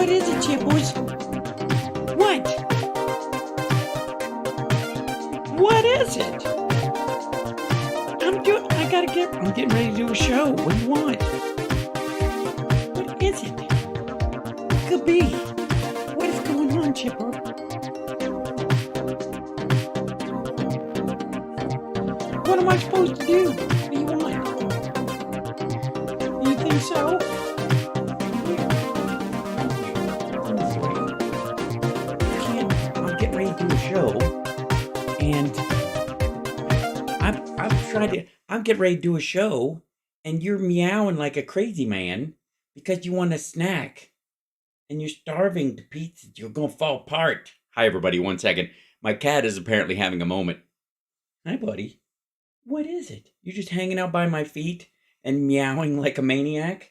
What is it, Chipples? What? What is it? I'm getting ready to do a show. What do you want? What is it? It could be. What is going on, Chipper? What am I supposed to do? What do you want? You think so? I'm getting ready to do a show, and I'm getting ready to do a show, and you're meowing like a crazy man because you want a snack, and you're starving to pizza. You're gonna fall apart. Hi, everybody. 1 second. My cat is apparently having a moment. Hi, buddy. What is it? You're just hanging out by my feet and meowing like a maniac?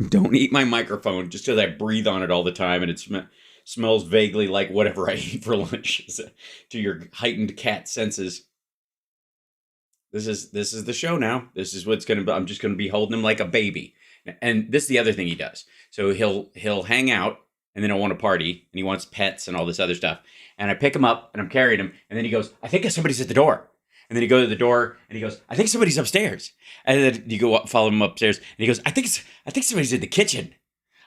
Don't eat my microphone just because I breathe on it all the time and it smells vaguely like whatever I eat for lunch to your heightened cat senses. This is the show now. This is what's going to be. I'm just going to be holding him like a baby. And this is the other thing he does. So he'll hang out and then he'll want to party and he wants pets and all this other stuff. And I pick him up and I'm carrying him and then he goes, I think somebody's at the door. And then you go to the door, and he goes, I think somebody's upstairs. And then you go up, follow him upstairs, and he goes, I think somebody's in the kitchen.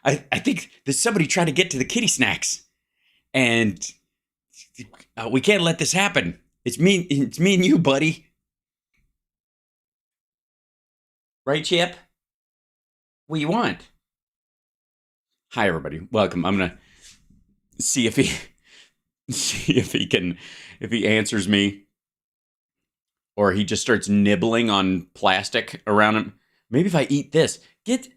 I think there's somebody trying to get to the kitty snacks, and we can't let this happen. It's me and you, buddy. Right, Chip? What do you want? Hi, everybody. Welcome. I'm gonna see if he answers me. Or he just starts nibbling on plastic around him. Maybe if I eat this. Get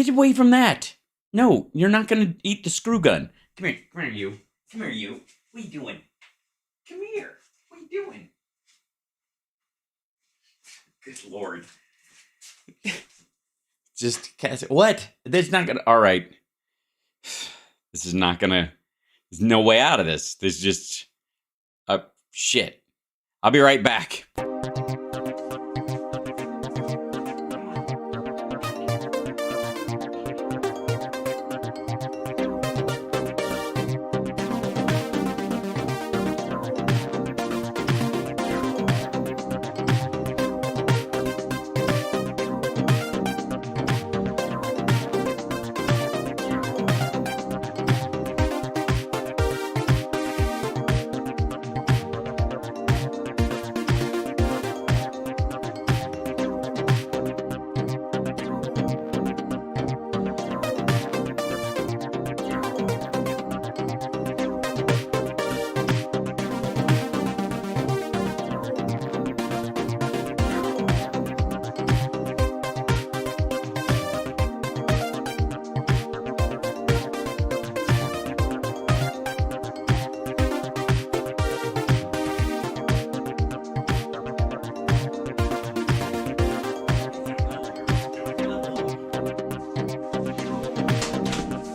away from that. No, you're not going to eat the screw gun. Come here, you. Come here, you. What are you doing? Come here. What are you doing? Good Lord. Just cast it. What? That's not going to. All right. This is not going to. There's no way out of this. There's just. Shit. I'll be right back.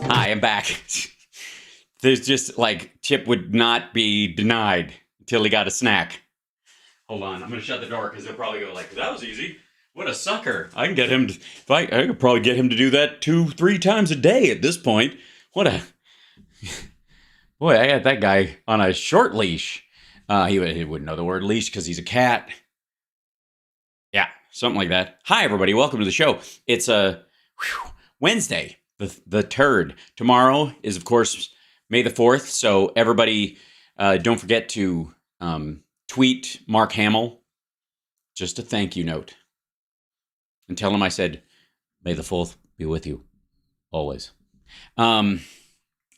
Hi, I'm back. There's just like Chip would not be denied until he got a snack. Hold on, I'm gonna shut the door because they'll probably go like, "That was easy. What a sucker!" I can get him. I could probably get him to do that 2-3 times a day at this point. What a boy! I got that guy on a short leash. He wouldn't know the word leash because he's a cat. Yeah, something like that. Hi, everybody. Welcome to the show. It's Wednesday. The 3rd. Tomorrow is, of course, May the 4th. So everybody, don't forget to tweet Mark Hamill just a thank you note. And tell him I said, May the 4th be with you. Always. And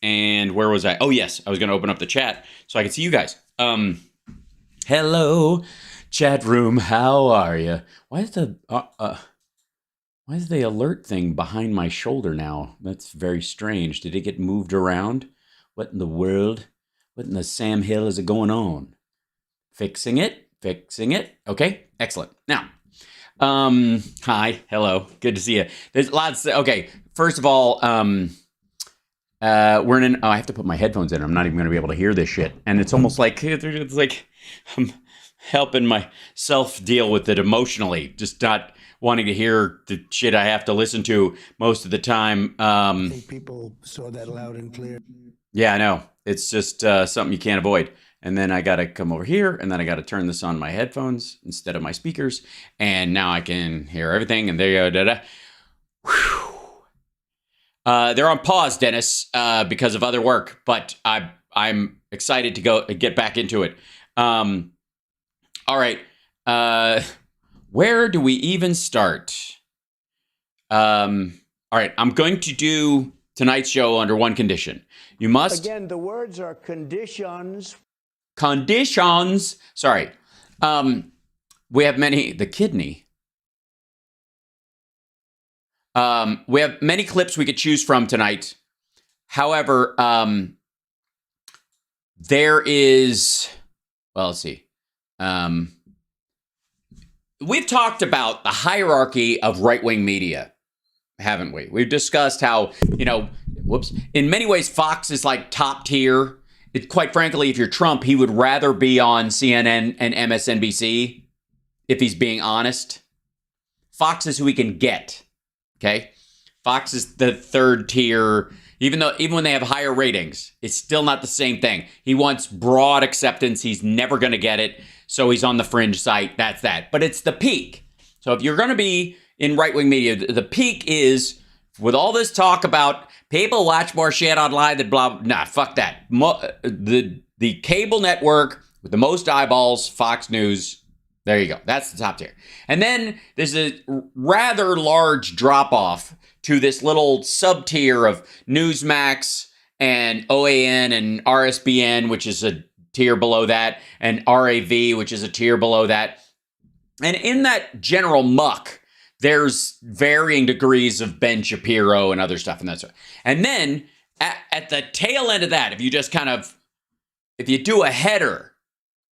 where was I? Oh, yes. I was going to open up the chat so I could see you guys. Hello, chat room. How are you? Why is the alert thing behind my shoulder now? That's very strange. Did it get moved around? What in the world? What in the Sam Hill is it going on? Fixing it. Okay, excellent. Now, hi, hello, good to see you. There's lots. Okay, first of all, we're in. Oh, I have to put my headphones in. I'm not even going to be able to hear this shit. And it's almost like helping myself deal with it emotionally, just not wanting to hear the shit I have to listen to most of the time. I think people saw that loud and clear. Yeah, I know. It's just something you can't avoid. And then I got to come over here, and then I got to turn this on my headphones instead of my speakers. And now I can hear everything, and there you go. Da-da. They're on pause, Dennis, because of other work, but I'm excited to get back into it. All right. Where do we even start? All right. I'm going to do tonight's show under one condition. You must... Again, the words are conditions. Conditions. Sorry. We have many... The kidney. We have many clips we could choose from tonight. However, there is... Well, let's see. We've talked about the hierarchy of right-wing media, haven't we? We've discussed how, in many ways, Fox is like top tier. Quite frankly, if you're Trump, he would rather be on CNN and MSNBC, if he's being honest. Fox is who he can get, okay? Fox is the third tier. Even when they have higher ratings, it's still not the same thing. He wants broad acceptance. He's never going to get it. So he's on the fringe site. That's that. But it's the peak. So if you're going to be in right-wing media, the peak is, with all this talk about people watch more shit online than blah, nah, fuck that. The cable network with the most eyeballs, Fox News, there you go. That's the top tier. And then there's a rather large drop-off to this little sub-tier of Newsmax and OAN and RSBN, which is a tier below that, and RAV, which is a tier below that. And in that general muck, there's varying degrees of Ben Shapiro and other stuff and that sort. And then at the tail end of that, if you do a header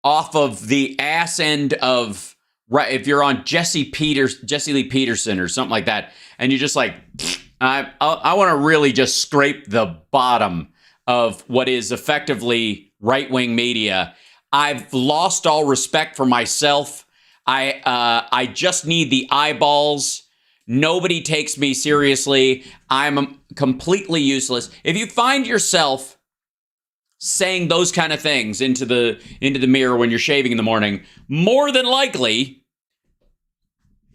off of the ass end of, right, if you're on Jesse Lee Peterson or something like that, and you're just like, I want to really just scrape the bottom of what is effectively right-wing media. I've lost all respect for myself. I just need the eyeballs. Nobody takes me seriously. I'm completely useless. If you find yourself saying those kind of things into the mirror when you're shaving in the morning, more than likely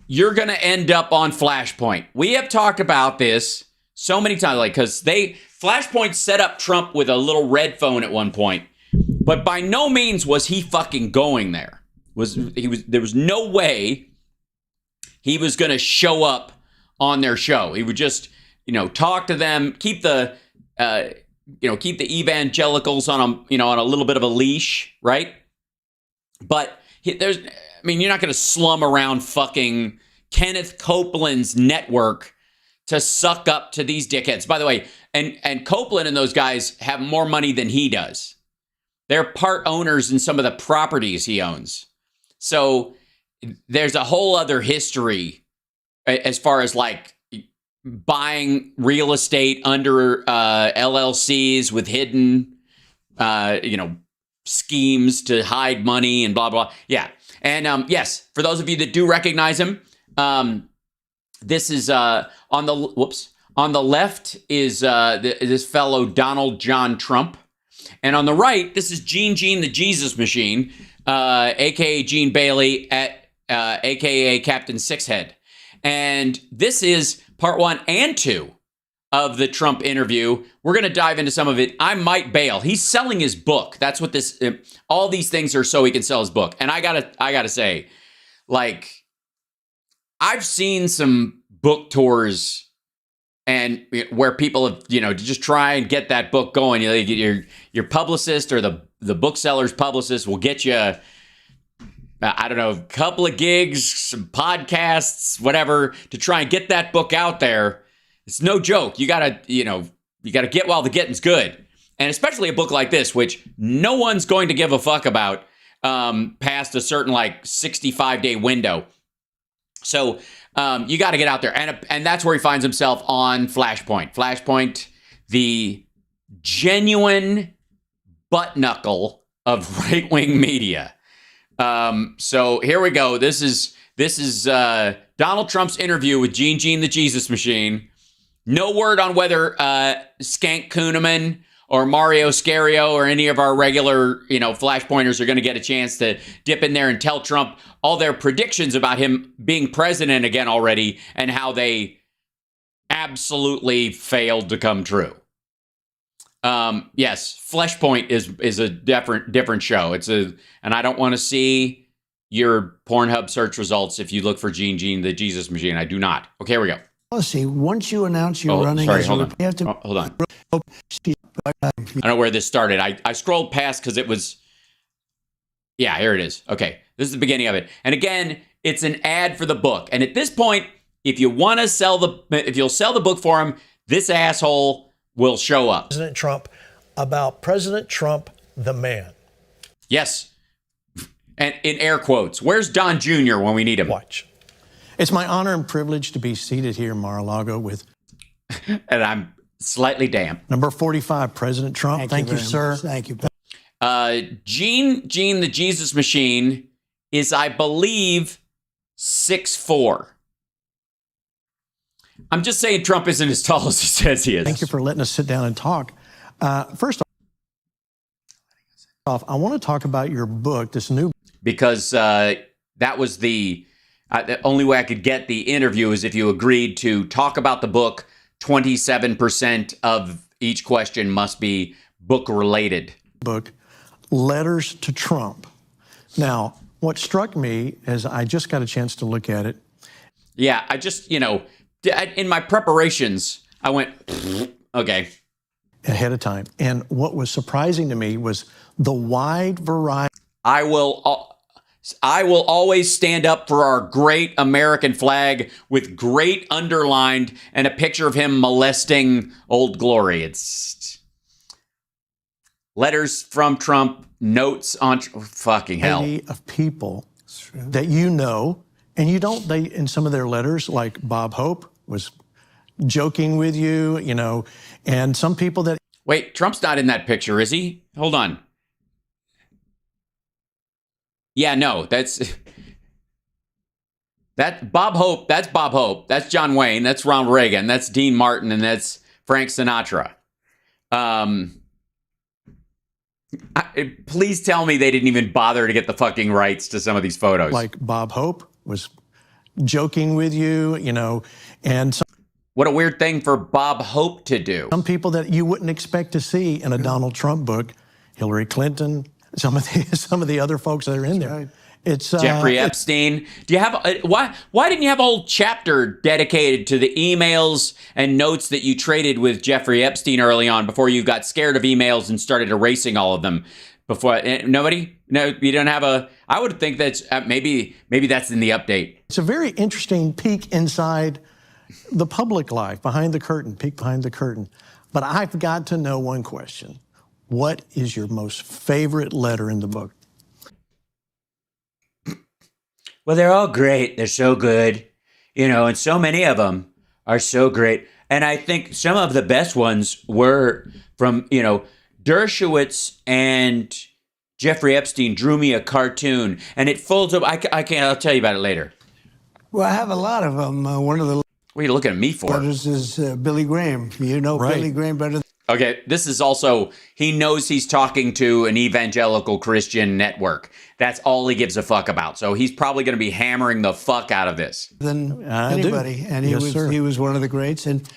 you're going to end up on Flashpoint. We have talked about this so many times, because Flashpoint set up Trump with a little red phone at one point, but by no means was he fucking going there. There was no way he was going to show up on their show. He would just, talk to them, keep the evangelicals on a little bit of a leash, right? But you're not going to slum around fucking Kenneth Copeland's network to suck up to these dickheads. By the way, and Copeland and those guys have more money than he does. They're part owners in some of the properties he owns. So there's a whole other history as far as like buying real estate under LLCs with hidden, schemes to hide money and blah, blah. Yeah. And yes, for those of you that do recognize him, this is on the left is this fellow Donald John Trump. And on the right, this is Gene the Jesus Machine, a.k.a. Gene Bailey, a.k.a. Captain Sixhead. And this is part 1 and 2 of the Trump interview. We're going to dive into some of it. I might bail. He's selling his book. That's what all these things are, so he can sell his book. And I gotta say, like, I've seen some book tours and where people have, to just try and get that book going. Your publicist or the bookseller's publicist will get you, I don't know, a couple of gigs, some podcasts, whatever, to try and get that book out there. It's no joke. You gotta get while the getting's good. And especially a book like this, which no one's going to give a fuck about past a certain 65-day window. So you got to get out there. And that's where he finds himself on Flashpoint. Flashpoint, the genuine butt knuckle of right-wing media. So here we go. This is Donald Trump's interview with Gene the Jesus Machine. No word on whether Skank Kuhneman or Mario Scario or any of our regular, flashpointers are going to get a chance to dip in there and tell Trump all their predictions about him being president again already and how they absolutely failed to come true. Yes, Flashpoint is a different show. And I don't want to see your Pornhub search results if you look for Gene the Jesus Machine. I do not. Okay, here we go. Policy. Once you announce you're running, sorry, as hold a- on. you have to. Hold on. I don't know where this started. I scrolled past because it was. Yeah, here it is. Okay, this is the beginning of it. And again, it's an ad for the book. And at this point, if you'll sell the book for him, this asshole will show up. President Trump about President Trump, the man. Yes. And in air quotes. Where's Don Jr. when we need him? Watch. It's my honor and privilege to be seated here in Mar-a-Lago with And I'm slightly damp. number 45, President Trump. Thank you, very sir. much. Thank you. Gene the Jesus Machine is, I believe, 6'4". I'm just saying Trump isn't as tall as he says he is. Thank you for letting us sit down and talk. First off, I want to talk about your book, this new Because that was the only way I could get the interview is if you agreed to talk about the book. 27% of each question must be book related. book, Letters to Trump. Now, what struck me as I just got a chance to look at it. Yeah, I just, in my preparations, I went, okay. Ahead of time. And what was surprising to me was the wide variety. I will always stand up for our great American flag with great underlined and a picture of him molesting Old Glory. It's letters from Trump, notes on fucking hell. Of people that you know, and you don't, they, in some of their letters, like Bob Hope was joking with you, and some people that. Wait, Trump's not in that picture, is he? Hold on. Yeah, no, that's Bob Hope. That's Bob Hope. That's John Wayne. That's Ronald Reagan. That's Dean Martin, and that's Frank Sinatra. Please tell me they didn't even bother to get the fucking rights to some of these photos. Like Bob Hope was joking with you, and What a weird thing for Bob Hope to do. some people that you wouldn't expect to see in a Donald Trump book, Hillary Clinton, some of the other folks that are in there. right. It's Jeffrey Epstein. Do you have why didn't you have a whole chapter dedicated to the emails and notes that you traded with Jeffrey Epstein early on before you got scared of emails and started erasing all of them? Before nobody? No, you don't have a. I would think that's maybe that's in the update. It's a very interesting peek inside the public life, behind the curtain, peek behind the curtain. But I've got to know one question. What is your most favorite letter in the book? Well, they're all great. They're so good, and so many of them are so great. And I think some of the best ones were from, Dershowitz and Jeffrey Epstein drew me a cartoon, and it folds up. I'll tell you about it later. Well, I have a lot of them. One of the What are you looking at me for? letters is Billy Graham. You know Right. Billy Graham better than Okay, this is also, he knows he's talking to an evangelical Christian network. That's all he gives a fuck about. So he's probably going to be hammering the fuck out of this. I do. anybody. And Yes, sir. he was one of the greats. And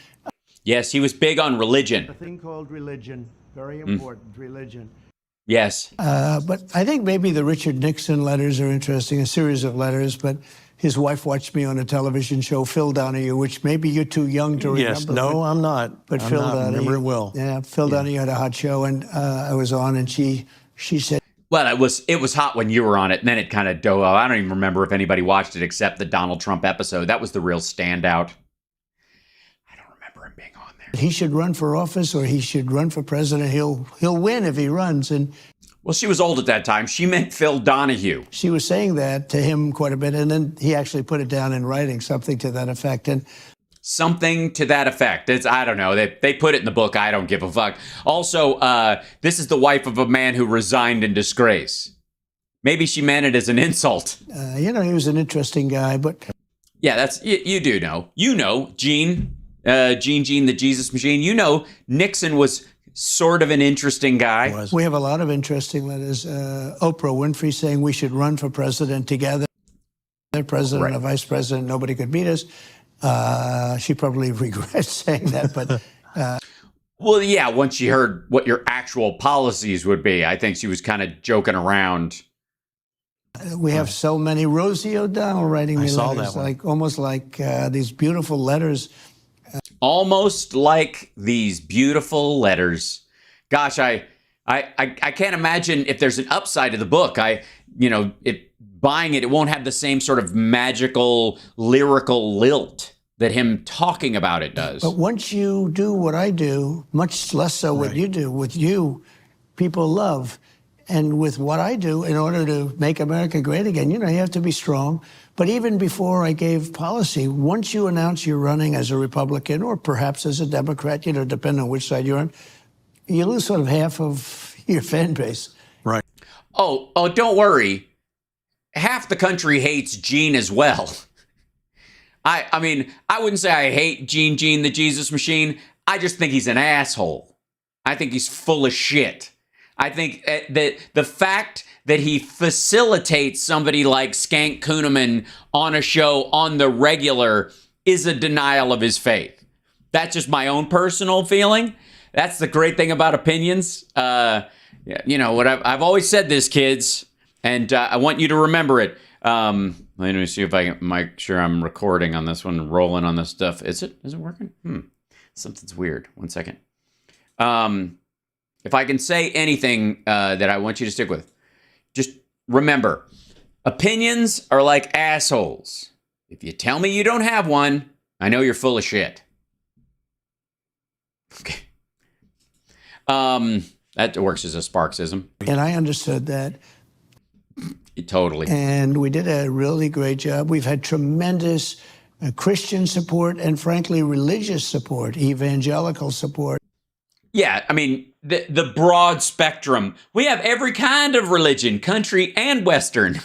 Yes, he was big on religion. a thing called religion, very important, religion. Yes. But I think maybe the Richard Nixon letters are interesting, a series of letters. But his wife watched me on a television show, Phil Donahue, which maybe you're too young to remember. Yes, no, I'm not. But I'm Phil not. Donahue. Remember it well. Yeah, Phil Donahue had a hot show, and I was on, and she said, Well, it was hot when you were on it, and then it kind of dove out. I don't even remember if anybody watched it except the Donald Trump episode. That was the real standout. I don't remember him being on there. he should run for office or he should run for president. He'll win if he runs. And Well, she was old at that time. She meant Phil Donahue. she was saying that to him quite a bit, and then he actually put it down in writing, something to that effect. And Something to that effect. I don't know. They put it in the book. I don't give a fuck. Also, this is the wife of a man who resigned in disgrace. Maybe she meant it as an insult. He was an interesting guy, but Yeah, that's you do know. You know, Gene, the Jesus machine. You know, Nixon was sort of an interesting guy. we have a lot of interesting letters. Oprah Winfrey saying we should run for president together. President or vice president, nobody could beat us. She probably regrets saying that, but Well, yeah, once she heard what your actual policies would be, I think she was kind of joking around. we have so many. Rosie O'Donnell writing me saw letters, that one. almost like these beautiful letters. Almost like these beautiful letters. Gosh, I can't imagine if there's an upside to the book. Buying it won't have the same sort of magical lyrical lilt that him talking about it does. But once you do what I do, much less so what you do, with you, people love. And with what I do, in order to make America great again, you have to be strong. But even before I gave policy, once you announce you're running as a Republican or perhaps as a Democrat, depending on which side you're on, you lose sort of half of your fan base. Right. Oh, don't worry. Half the country hates Gene as well. I mean, I wouldn't say I hate Gene, the Jesus machine. I just think he's an asshole. I think he's full of shit. I think that the fact that he facilitates somebody like Skank Kuhneman on a show on the regular is a denial of his faith. That's just my own personal feeling. That's the great thing about opinions. What I've always said this, kids, and I want you to remember it. Let me see if I can make sure I'm recording on this one, rolling on this stuff. Is it working? Something's weird. 1 second. If I can say anything that I want you to stick with, just remember, opinions are like assholes. If you tell me you don't have one, I know you're full of shit. Okay. That works as a Sparksism. And I understood that. Totally. And we did a really great job. We've had tremendous Christian support and, frankly, religious support, evangelical support. Yeah, I mean, the broad spectrum. We have every kind of religion, country and Western.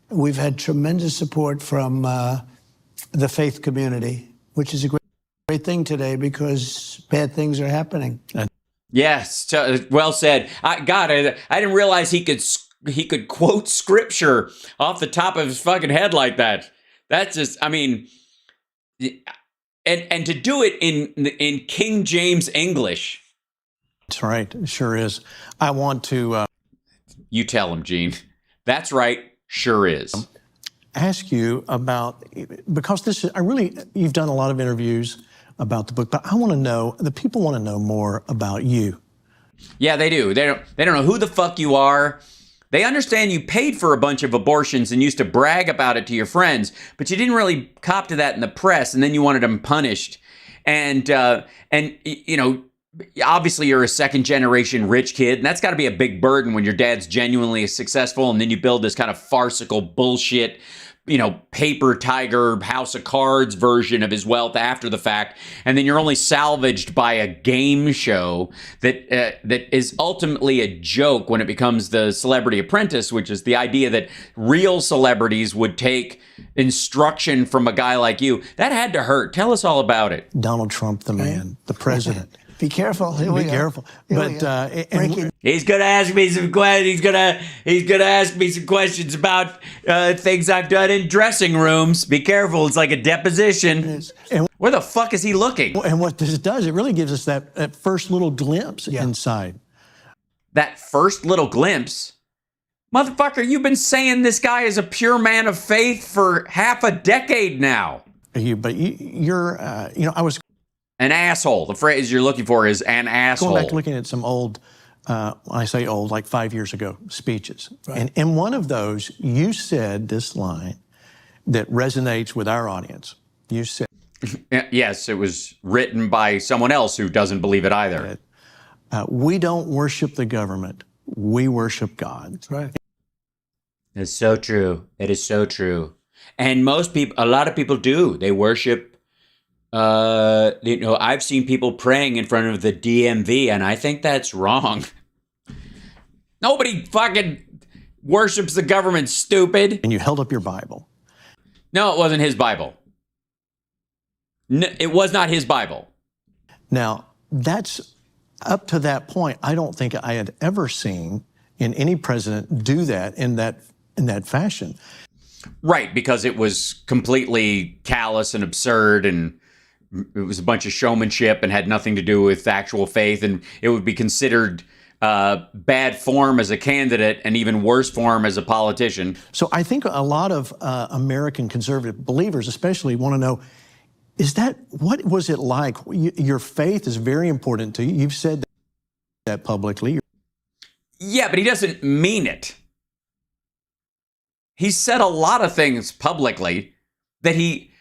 We've had tremendous support from the faith community, which is a great thing today because bad things are happening. Yes, well said. I didn't realize he could quote scripture off the top of his fucking head like that. That's just, I mean, and to do it in King James English. That's right. It sure is. I want to You tell him, Gene. That's right. Sure is. ask you about, because you've done a lot of interviews about the book, but I want to know, the people want to know more about you. Yeah, they do. They don't know who the fuck you are. They understand you paid for a bunch of abortions and used to brag about it to your friends, but you didn't really cop to that in the press, and then you wanted them punished. And you know, obviously you're a second generation rich kid, and that's got to be a big burden when your dad's genuinely successful, and then you build this kind of farcical bullshit, you know, paper tiger, house of cards version of his wealth after the fact, and then you're only salvaged by a game show that is ultimately a joke when it becomes the Celebrity Apprentice, which is the idea that real celebrities would take instruction from a guy like you. That had to hurt. Tell us all about it. Donald Trump, the man, the president. Be careful. Be careful. But He's gonna ask me some questions. He's gonna ask me some questions about things I've done in dressing rooms. Be careful. It's like a deposition. Where the fuck is he looking? and what this does, it really gives us that first little glimpse inside. That first little glimpse. Motherfucker, you've been saying this guy is a pure man of faith for half a decade now. You're, I was An asshole. The phrase you're looking for is an asshole. going back looking at some old, I say old, like 5 years ago, speeches. Right. And in one of those, you said this line that resonates with our audience. You said, yes, it was written by someone else who doesn't believe it either. We don't worship the government. We worship God. That's right. It's so true. It is so true. And most people, a lot of people do. They worship, I've seen people praying in front of the DMV, and I think that's wrong. Nobody fucking worships the government, stupid. And you held up your Bible. No, it wasn't his Bible. No, it was not his Bible. Now, that's up to that point. I don't think I had ever seen in any president do that in that fashion. Right, because it was completely callous and absurd, and it was a bunch of showmanship and had nothing to do with actual faith, and it would be considered bad form as a candidate and even worse form as a politician. So I think a lot of American conservative believers especially want to know, what was it like? Your faith is very important to you. You've said that publicly. Yeah, but he doesn't mean it. He said a lot of things publicly that he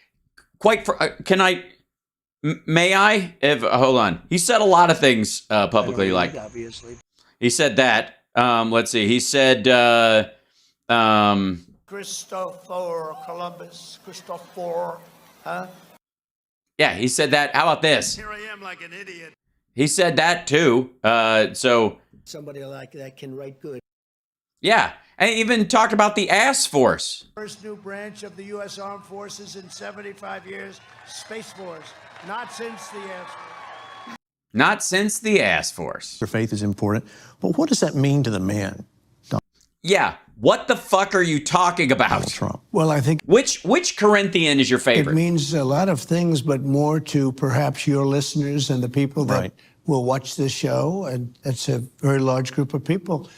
may I? Hold on. He said a lot of things publicly, like obviously. He said that. Let's see. He said, Christopher Columbus, Christopher, huh? yeah, he said that. How about this? Here I am like an idiot. He said that too. So Somebody like that can write good. yeah, and he even talked about the ass force. First new branch of the U.S. Armed Forces in 75 years, Space Force. Not since the ass force. Not since the ass force. Your faith is important. But what does that mean to the man, Yeah, what the fuck are you talking about? Donald Trump? Well, I think Which Corinthian is your it favorite? means a lot of things, but more to perhaps your listeners and the people that Right. will watch this show. And that's a very large group of people.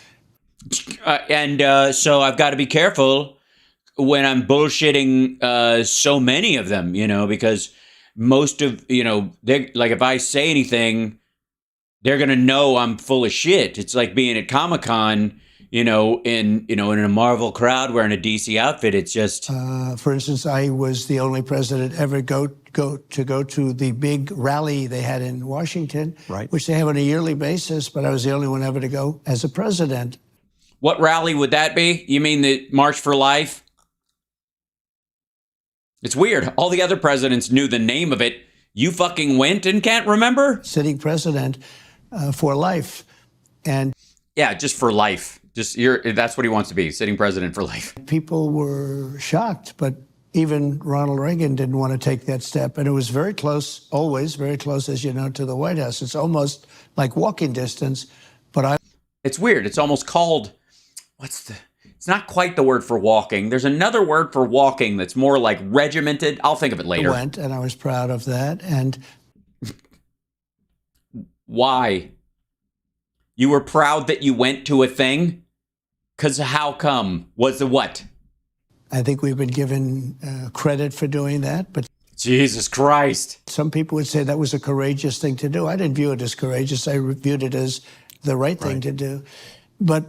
So I've got to be careful when I'm bullshitting so many of them, because most of, they like if I say anything, they're going to know I'm full of shit. It's like being at Comic-Con, in a Marvel crowd wearing a DC outfit. It's just For instance, I was the only president ever go to the big rally they had in Washington, Right. which they have on a yearly basis, but I was the only one ever to go as a president. what rally would that be? You mean the March for Life? It's weird. All the other presidents knew the name of it. You fucking went and can't remember? Sitting president for life. And Yeah, just for life. That's what he wants to be, sitting president for life. people were shocked, but even Ronald Reagan didn't want to take that step. And it was very close, always very close, as you know, to the White House. It's almost like walking distance. But It's weird. It's almost called, it's not quite the word for walking. There's another word for walking that's more like regimented. I'll think of it later. went, and I was proud of that. And Why? You were proud that you went to a thing? Because how come? Was the what? I think we've been given credit for doing that. But Jesus Christ. some people would say that was a courageous thing to do. I didn't view it as courageous. I viewed it as the right thing to do. But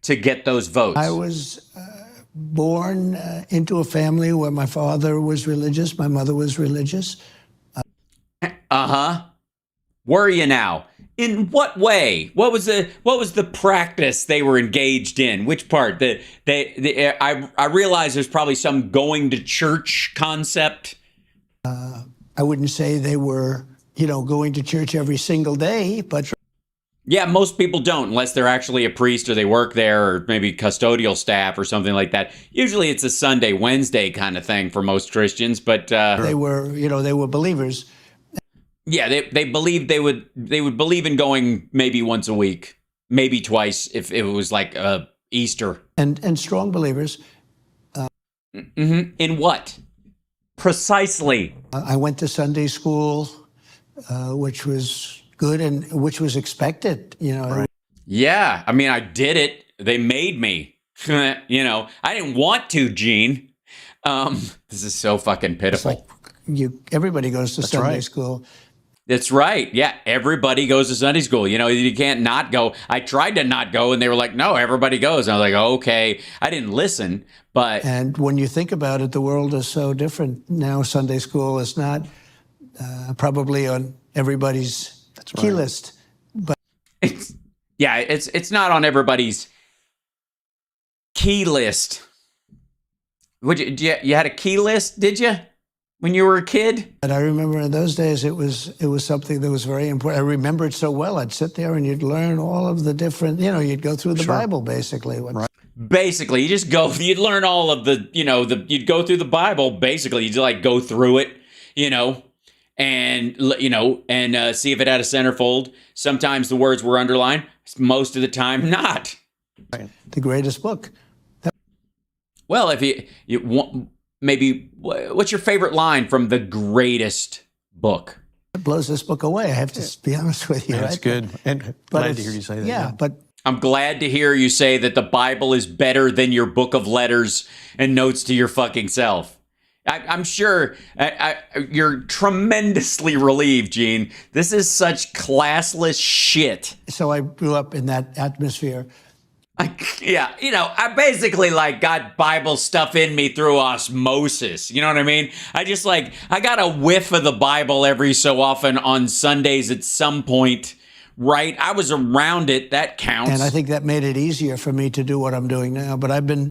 To get those votes. I was born into a family where my father was religious, my mother was religious. Uh-huh. Were you now? In what way? What was the practice they were engaged in? Which part? I realize there's probably some going to church concept. I wouldn't say they were, going to church every single day, but Yeah, most people don't unless they're actually a priest or they work there or maybe custodial staff or something like that. Usually it's a Sunday, Wednesday kind of thing for most Christians, but they were, they were believers. yeah, they believed they would believe in going maybe once a week, maybe twice if it was like Easter. And strong believers. In what? Precisely. I went to Sunday school, which was good and which was expected, Right. Yeah, I mean, I did it. They made me. I didn't want to, Gene. This is so fucking pitiful. Everybody goes to Sunday right. school. That's right. Yeah, everybody goes to Sunday school. You can't not go. I tried to not go, and they were like, no, everybody goes. And I was like, okay. I didn't listen, but... And when you think about it, the world is so different now. Sunday school is not probably on everybody's key list. But it's not on everybody's key list. You had a key list, did you? When you were a kid? And I remember in those days, it was something that was very important. I remember it so well. I'd sit there and you'd learn all of the different, you'd go through the Bible, basically. basically, you just go, you'd learn all of the, you'd go through the Bible, basically, you'd like go through it, and see if it had a centerfold. Sometimes the words were underlined, most of the time not. The greatest book. Well, if you want, maybe, what's your favorite line from the greatest book? It blows this book away, I have to be honest with you. That's good. And glad to hear you say that. Yeah, but I'm glad to hear you say that the Bible is better than your book of letters and notes to your fucking self. I'm sure you're tremendously relieved, Gene. This is such classless shit. so I grew up in that atmosphere. I basically got Bible stuff in me through osmosis. You know what I mean? I got a whiff of the Bible every so often on Sundays at some point, right? I was around it. That counts. And I think that made it easier for me to do what I'm doing now. But I've been...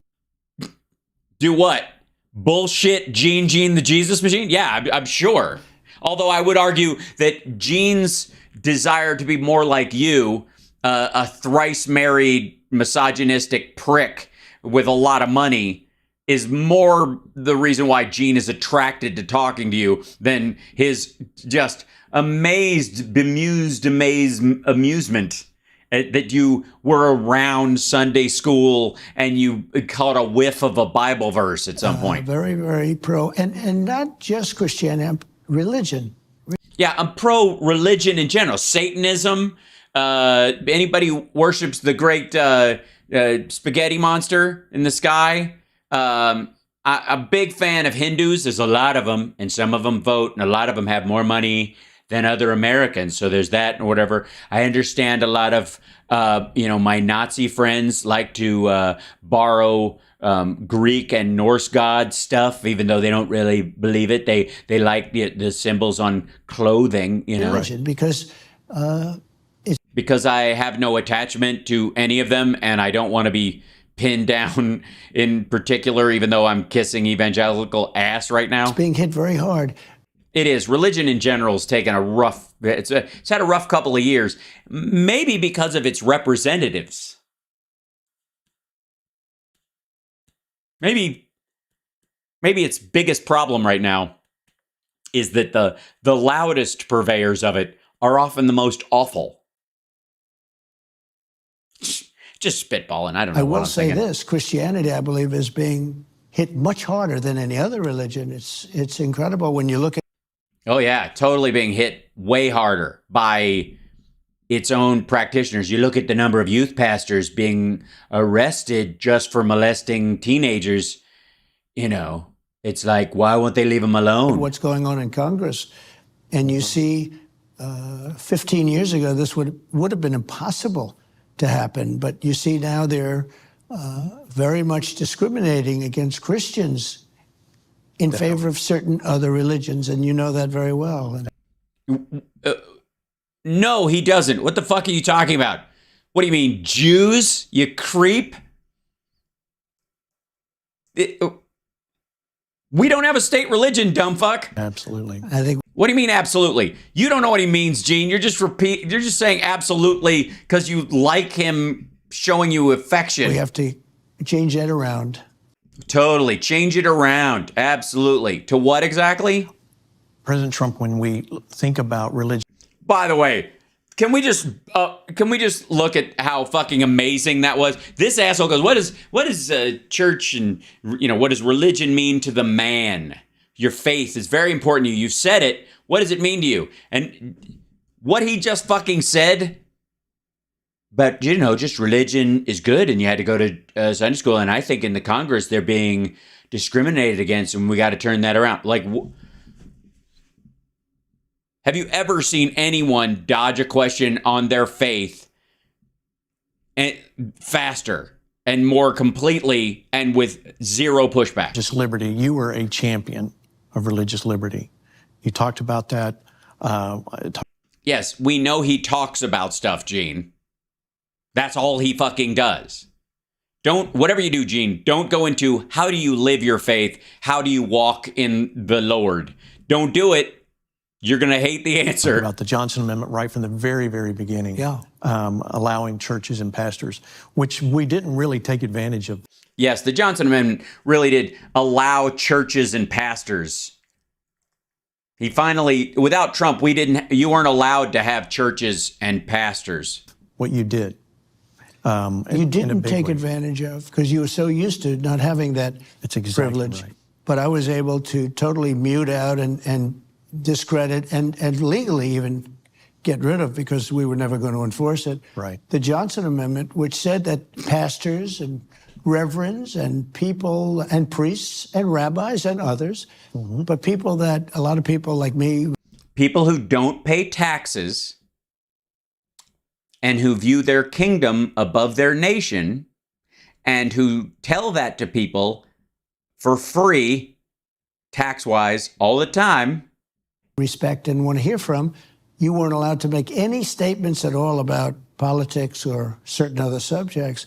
Do what? Bullshit Gene the Jesus Machine? Yeah, I'm sure. Although I would argue that Gene's desire to be more like you, a thrice married misogynistic prick with a lot of money, is more the reason why Gene is attracted to talking to you than his just bemused amusement that you were around Sunday school and you caught a whiff of a Bible verse at some point. Very, very pro. And not just Christianity, religion. Yeah, I'm pro religion in general. Satanism. Anybody worships the great spaghetti monster in the sky. I'm a big fan of Hindus. There's a lot of them, and some of them vote, and a lot of them have more money than other Americans. So there's that and whatever. I understand a lot of, my Nazi friends like to borrow Greek and Norse god stuff, even though they don't really believe it. They like the symbols on clothing, Religion, because I have no attachment to any of them, and I don't want to be pinned down in particular, even though I'm kissing evangelical ass right now. It's being hit very hard. It is. Religion in general has taken it's had a rough couple of years, maybe because of its representatives. Maybe its biggest problem right now is that the loudest purveyors of it are often the most awful. Just spitballing. I don't know. I will say this: Christianity, I believe, is being hit much harder than any other religion. It's incredible when you look at. Oh yeah, totally being hit way harder by its own practitioners. You look at the number of youth pastors being arrested just for molesting teenagers. It's like, why won't they leave them alone? What's going on in Congress, and you see, 15 years ago, this would have been impossible to happen. But you see now they're very much discriminating against Christians in favor of certain other religions, and you know that very well. No, he doesn't. What the fuck are you talking about? What do you mean, Jews? You creep? We don't have a state religion, dumb fuck. Absolutely. I think. What do you mean absolutely? You don't know what he means, Gene. You're just saying absolutely because you like him showing you affection. We have to change that around. Totally. Change it around. Absolutely. To what exactly? President Trump, when we think about religion. By the way, can we just look at how fucking amazing that was? This asshole goes, what is church and what does religion mean to the man? Your faith is very important to you. You've said it. What does it mean to you? And what he just fucking said. But, just religion is good, and you had to go to Sunday school. And I think in the Congress, they're being discriminated against, and we got to turn that around. Like, have you ever seen anyone dodge a question on their faith and faster and more completely and with zero pushback? Religious liberty. You were a champion of religious liberty. You talked about that. Yes, we know he talks about stuff, Gene. That's all he fucking does. Whatever you do, Gene, don't go into how do you live your faith? How do you walk in the Lord? Don't do it. You're going to hate the answer. About the Johnson Amendment right from the very, very beginning. Yeah. allowing churches and pastors, which we didn't really take advantage of. Yes, the Johnson Amendment really did allow churches and pastors. He finally, without Trump, you weren't allowed to have churches and pastors. What you did. You didn't take advantage of because you were so used to not having that privilege. Right. But I was able to totally mute out and discredit and legally even get rid of, because we were never going to enforce it. Right. The Johnson Amendment, which said that pastors and reverends and people and priests and rabbis and others, but people that, a lot of people like me. People who don't pay taxes and who view their kingdom above their nation and who tell that to people for free, tax-wise, all the time. Respect and want to hear from, you weren't allowed to make any statements at all about politics or certain other subjects.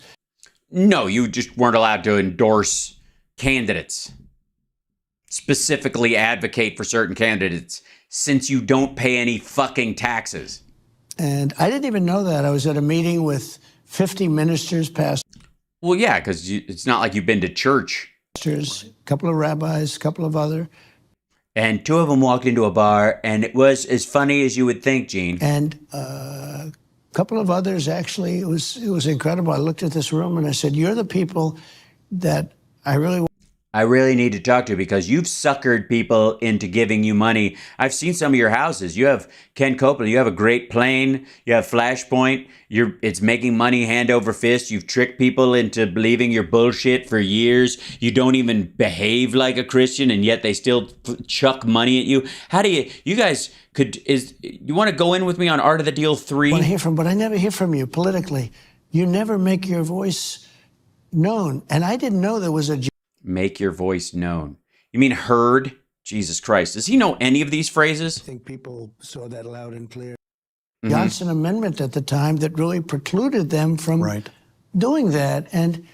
No, you just weren't allowed to endorse candidates, specifically advocate for certain candidates, since you don't pay any fucking taxes. And I didn't even know that. I was at a meeting with 50 ministers, pastors. Well, yeah, because it's not like you've been to church. A couple of rabbis, a couple of other. And two of them walked into a bar, and it was as funny as you would think, Gene. And a couple of others, actually. It was incredible. I looked at this room and I said, you're the people that I really need to talk to, because you've suckered people into giving you money. I've seen some of your houses. You have Ken Copeland. You have a great plane. You have Flashpoint. It's making money hand over fist. You've tricked people into believing your bullshit for years. You don't even behave like a Christian, and yet they still chuck money at you. How do you guys you want to go in with me on Art of the Deal 3? I want to hear from, but I never hear from you politically. You never make your voice known. And I didn't know there was a make your voice known. You mean heard? Jesus Christ. Does he know any of these phrases? I think people saw that loud and clear. Johnson Amendment at the time that really precluded them from doing that. And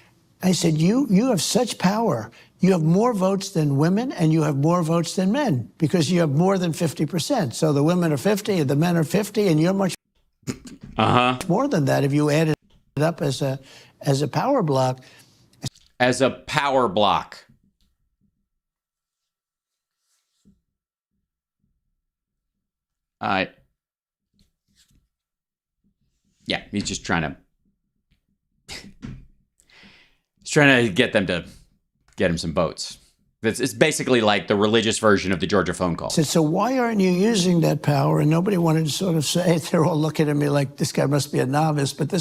I said, you have such power. You have more votes than women, and you have more votes than men, because you have more than 50%. So the women are 50, and the men are 50, and you're much more than that if you added it up as a power block. As a power block. Yeah, he's just trying to get them to get him some votes. It's basically like the religious version of the Georgia phone call. So why aren't you using that power? And nobody wanted to sort of say, they're all looking at me like this guy must be a novice, but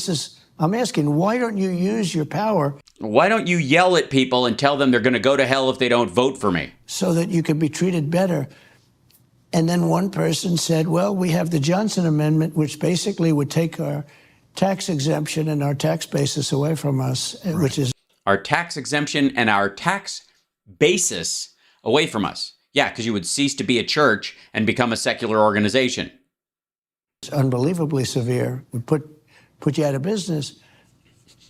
I'm asking, why don't you use your power? Why don't you yell at people and tell them they're going to go to hell if they don't vote for me? So that you can be treated better. And then one person said, well, we have the Johnson Amendment, which basically would take our tax exemption and our tax basis away from us, which is our tax exemption and our tax basis away from us. Yeah, because you would cease to be a church and become a secular organization. It's unbelievably severe. Would put you out of business.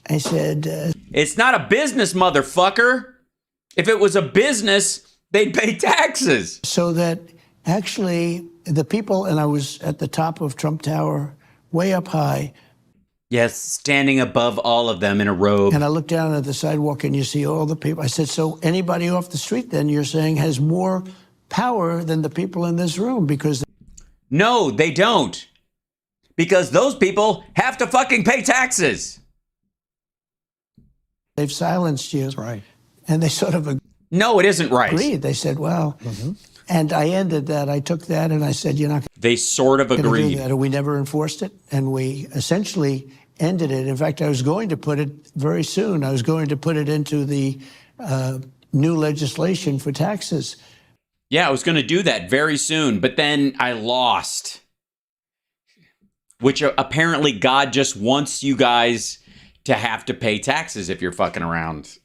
I said, it's not a business, motherfucker. If it was a business, they'd pay taxes. So that actually the people, and I was at the top of Trump Tower, way up high. Yes, standing above all of them in a robe. And I looked down at the sidewalk and you see all the people. I said, so anybody off the street then you're saying has more power than the people in this room, because... No, they don't. Because those people have to fucking pay taxes. They've silenced you. That's right. And they sort of no, it isn't right. Agreed. They said, well, and I ended that. I took that and I said, you're not They sort of agreed. do that. And we never enforced it. And we essentially ended it. In fact, I was going to put it very soon. I was going to put it into the new legislation for taxes. Yeah, I was going to do that very soon, but then I lost. Which apparently God just wants you guys to have to pay taxes if you're fucking around,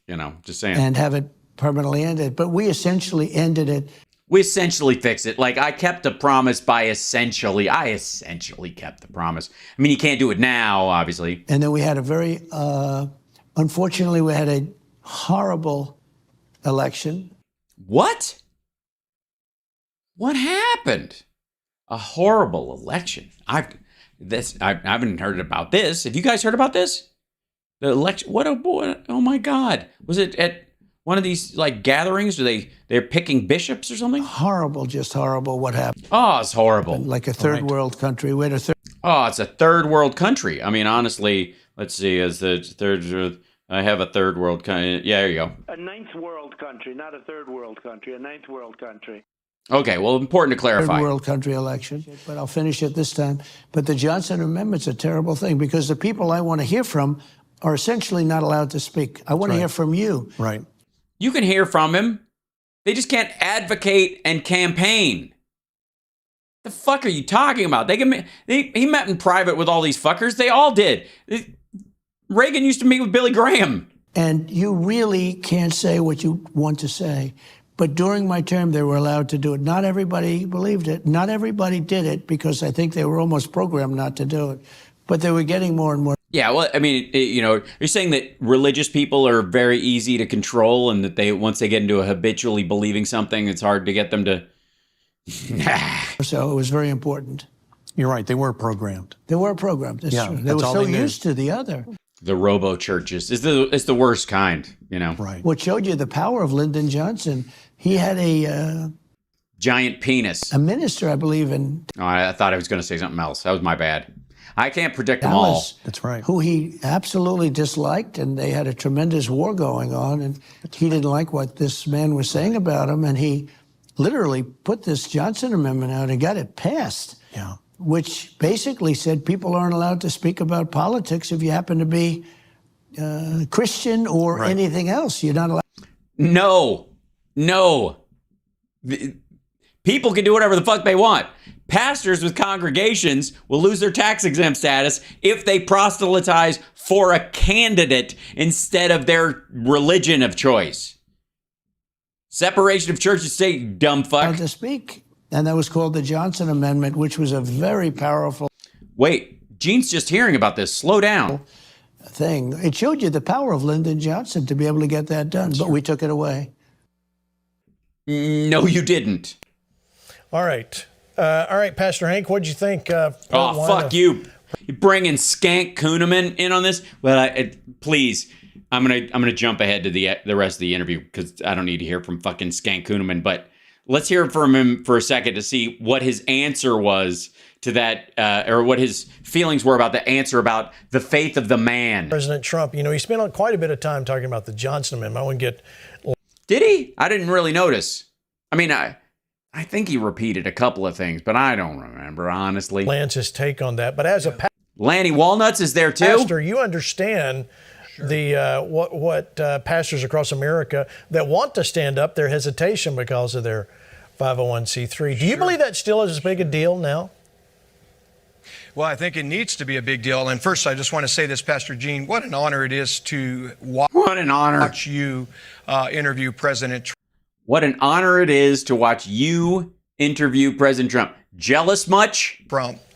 just saying. And have it permanently ended. But we essentially ended it. We essentially fixed it. Like, I kept the promise I essentially kept the promise. I mean, you can't do it now, obviously. And then we had a very, unfortunately, we had a horrible election. What? What happened? A horrible election. I haven't heard about this. Have you guys heard about this? The election. What a boy! Oh my God! Was it at one of these like gatherings? They're picking bishops or something? Horrible, just horrible what happened. Oh, it's horrible. Like a third world country. We're a third. Oh, it's a third world country. I mean, honestly, let's see. As the third, I have a third world country. Yeah, there you go. A ninth world country, not a third world country. A ninth world country. Okay, well, important to clarify. Third world country election, but I'll finish it this time. But the Johnson Amendment's a terrible thing because the people I want to hear from are essentially not allowed to speak. I want to hear from you. Right. You can hear from him. They just can't advocate and campaign. The fuck are you talking about? He met in private with all these fuckers. They all did. Reagan used to meet with Billy Graham. And you really can't say what you want to say. But during my term, they were allowed to do it. Not everybody believed it. Not everybody did it because I think they were almost programmed not to do it. But they were getting more and more. Yeah, well, I mean, you're saying that religious people are very easy to control and that once they get into a habitually believing something, it's hard to get them to... So it was very important. You're right. They were programmed. They were programmed. That's true. They that's were all so they knew. used to the other. The robo-churches. It's the worst kind, Right. What showed you the power of Lyndon Johnson, he had a giant penis. a minister, I believe, in Oh, I thought I was going to say something else. That was my bad. I can't predict them all. Dallas, That's right. who he absolutely disliked, and they had a tremendous war going on, and he didn't like what this man was saying about him, and he literally put this Johnson Amendment out and got it passed. Yeah. Which basically said people aren't allowed to speak about politics if you happen to be Christian or anything else. You're not allowed. No. People can do whatever the fuck they want. Pastors with congregations will lose their tax exempt status if they proselytize for a candidate instead of their religion of choice. Separation of church and state, you dumb fuck. To speak. And that was called the Johnson Amendment, which was a very powerful Wait, Gene's just hearing about this. Slow down. thing. It showed you the power of Lyndon Johnson to be able to get that done, but we took it away. No, you didn't. All right, Pastor Hank, what'd you think? Oh, fuck you! You're bringing Skank Kuhneman in on this? Well, please, I'm gonna jump ahead to the rest of the interview because I don't need to hear from fucking Skank Kuhneman. But let's hear from him for a second to see what his answer was to that, or what his feelings were about the answer about the faith of the man. President Trump, he spent quite a bit of time talking about the Johnson Amendment. I want to get. Did he? I didn't really notice. I mean, I think he repeated a couple of things, but I don't remember, honestly. Lance's take on that. But as a Lanny Walnuts is there too? pastor, you understand the what pastors across America that want to stand up, their hesitation because of their 501c3. Do you believe that still is as big a deal now? Well, I think it needs to be a big deal. And first, I just want to say this, Pastor Gene, what an honor it is to What an honor. watch you interview President Trump. What an honor it is to watch you interview President Trump. Jealous much?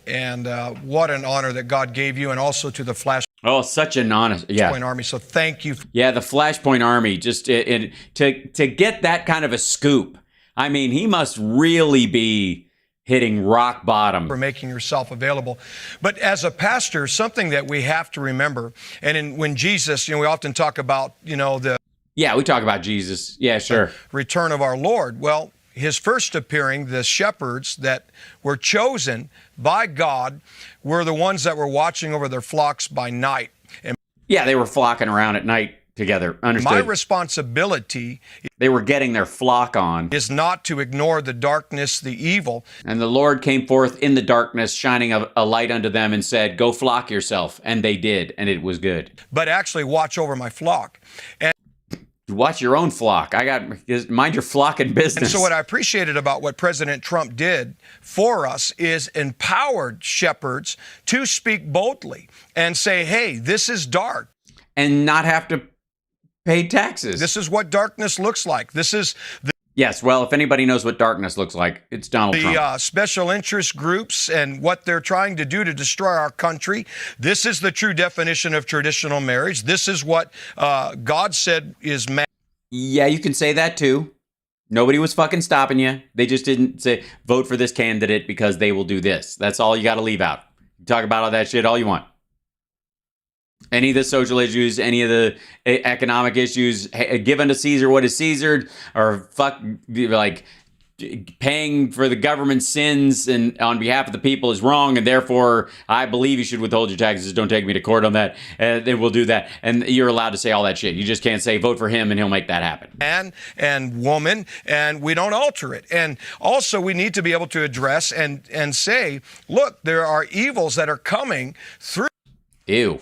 And what an honor that God gave you, and also to the Flashpoint Oh, such an honest, yeah. Army. So thank you Yeah, the Flashpoint Army, just to get that kind of a scoop. I mean, he must really be hitting rock bottom. for making yourself available. But as a pastor, something that we have to remember, and when Jesus, we often talk about, the Yeah, we talk about Jesus. Yeah, sure. return of our Lord. Well, his first appearing, the shepherds that were chosen by God were the ones that were watching over their flocks by night. And Yeah, they were flocking around at night together. Understood. my responsibility They were getting their flock on. is not to ignore the darkness, the evil, And the Lord came forth in the darkness, shining a light unto them and said, go flock yourself. And they did, and it was good. but actually watch over my flock. And Watch your own flock. Mind your flock and business. so what I appreciated about what President Trump did for us is empowered shepherds to speak boldly and say, hey, this is dark. And not have to pay taxes. This is what darkness looks like. This is Yes, well, if anybody knows what darkness looks like, it's Donald Trump. the special interest groups and what they're trying to do to destroy our country. This is the true definition of traditional marriage. This is what God said is marriage. Yeah, you can say that too. Nobody was fucking stopping you. They just didn't say, vote for this candidate because they will do this. That's all you got to leave out. Talk about all that shit all you want. Any of the social issues, any of the economic issues, give unto Caesar what is Caesar, or fuck, like, paying for the government's sins and on behalf of the people is wrong, and therefore I believe you should withhold your taxes. Don't take me to court on that, and then we'll do that. And you're allowed to say all that shit. You just can't say vote for him and he'll make that happen. Man and woman, and we don't alter it. And also we need to be able to address and say, look, there are evils that are coming through. Ew.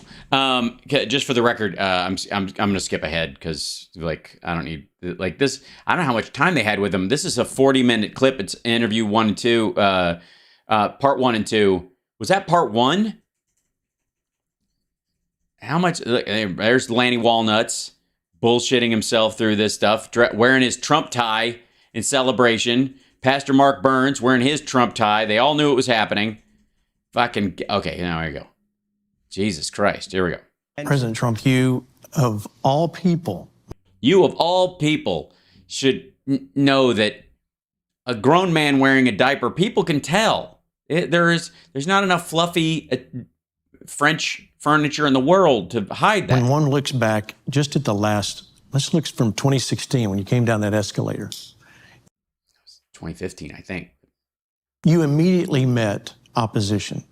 Just for the record, I'm gonna skip ahead because like I don't need like this. I don't know how much time they had with him. This is a 40-minute clip. It's interview 1 and 2, part 1 and 2. Was that part 1? How much? There's Lanny Walnuts bullshitting himself through this stuff, wearing his Trump tie in celebration. Pastor Mark Burns wearing his Trump tie. They all knew it was happening. Fucking okay. Now there you go. Jesus Christ. Here we go. President Trump, you of all people should know that a grown man wearing a diaper, people can tell. There's not enough fluffy French furniture in the world to hide that. When one looks back just at the last, let's look from 2016 when you came down that escalator. 2015, I think. You immediately met opposition.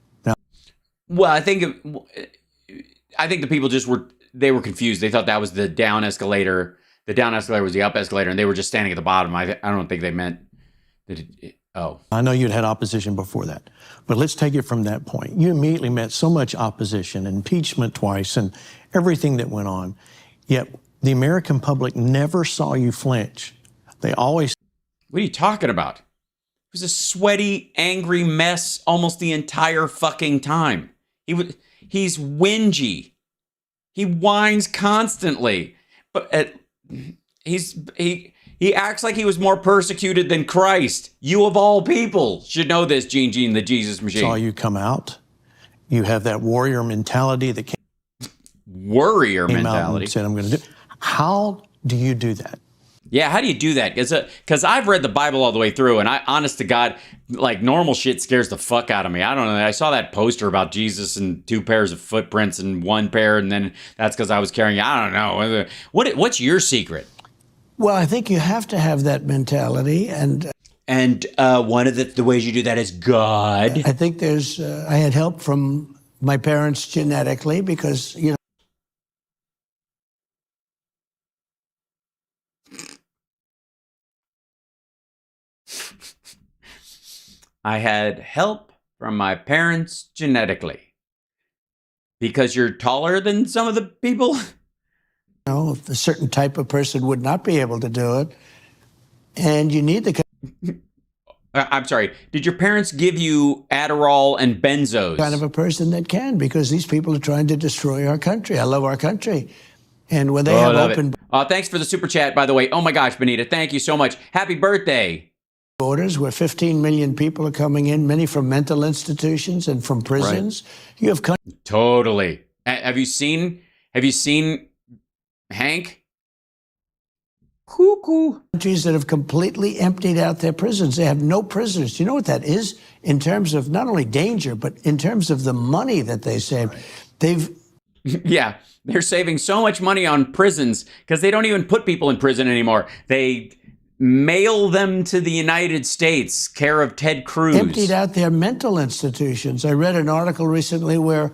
Well, I think the people just were confused. They thought that was the down escalator. The down escalator was the up escalator, and they were just standing at the bottom. I don't think they meant that I know you'd had opposition before that, but let's take it from that point. You immediately met so much opposition, impeachment twice, and everything that went on, yet the American public never saw you flinch. They always... What are you talking about? It was a sweaty, angry mess almost the entire fucking time. He's whingy. He whines constantly. But he acts like he was more persecuted than Christ. You of all people should know this, Gene the Jesus Machine. Saw you come out. You have that warrior mentality that came out and said, I'm going to do. How do you do that? Yeah, how do you do that? Because I've read the Bible all the way through, and honest to God, like normal shit scares the fuck out of me. I don't know. I saw that poster about Jesus and 2 pairs of footprints and 1 pair, and then that's because I was carrying. I don't know. What's your secret? Well, I think you have to have that mentality, and one of the ways you do that is God. I think I had help from my parents genetically because I had help from my parents genetically. Because you're taller than some of the people? If a certain type of person would not be able to do it, and you need the I'm sorry. Did your parents give you Adderall and benzos? kind of a person that can, because these people are trying to destroy our country. I love our country. And when they have open thanks for the super chat, by the way. Oh my gosh, Benita, thank you so much. Happy birthday. borders where 15 million people are coming in, many from mental institutions and from prisons. Right. You have totally. Have you seen Hank? Cuckoo. Countries that have completely emptied out their prisons. They have no prisoners. Do you know what that is in terms of not only danger, but in terms of the money that they save? Right. Yeah, they're saving so much money on prisons because they don't even put people in prison anymore. They mail them to the United States, care of Ted Cruz. Emptied out their mental institutions. I read an article recently where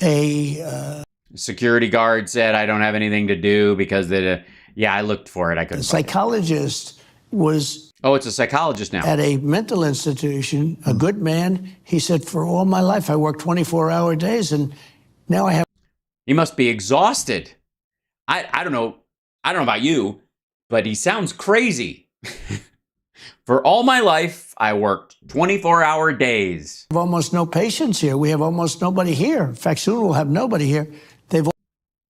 a security guard said, I don't have anything to do because I looked for it. I couldn't. A psychologist was. Oh, it's a psychologist now. At a mental institution, a good man. He said, for all my life, I worked 24-hour days, and now I have. He must be exhausted. I don't know. I don't know about you, but he sounds crazy. For all my life, I worked 24-hour days. We have almost no patients here. We have almost nobody here. In fact, soon we'll have nobody here.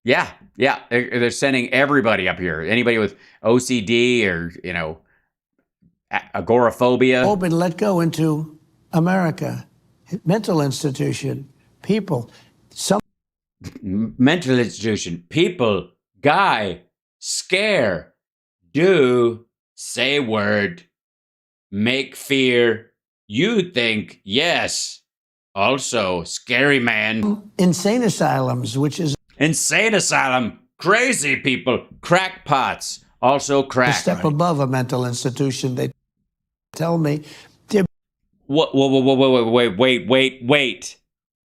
Yeah. They're sending everybody up here. Anybody with OCD or, agoraphobia. All been let go into America. Mental institution, people. Mental institution, people, guy, scare, do, say word, make fear, you think, yes, Also, scary man. Insane asylums, which is Insane asylum. Crazy people. Crackpots. Also a crack. step above a mental institution. They tell me they're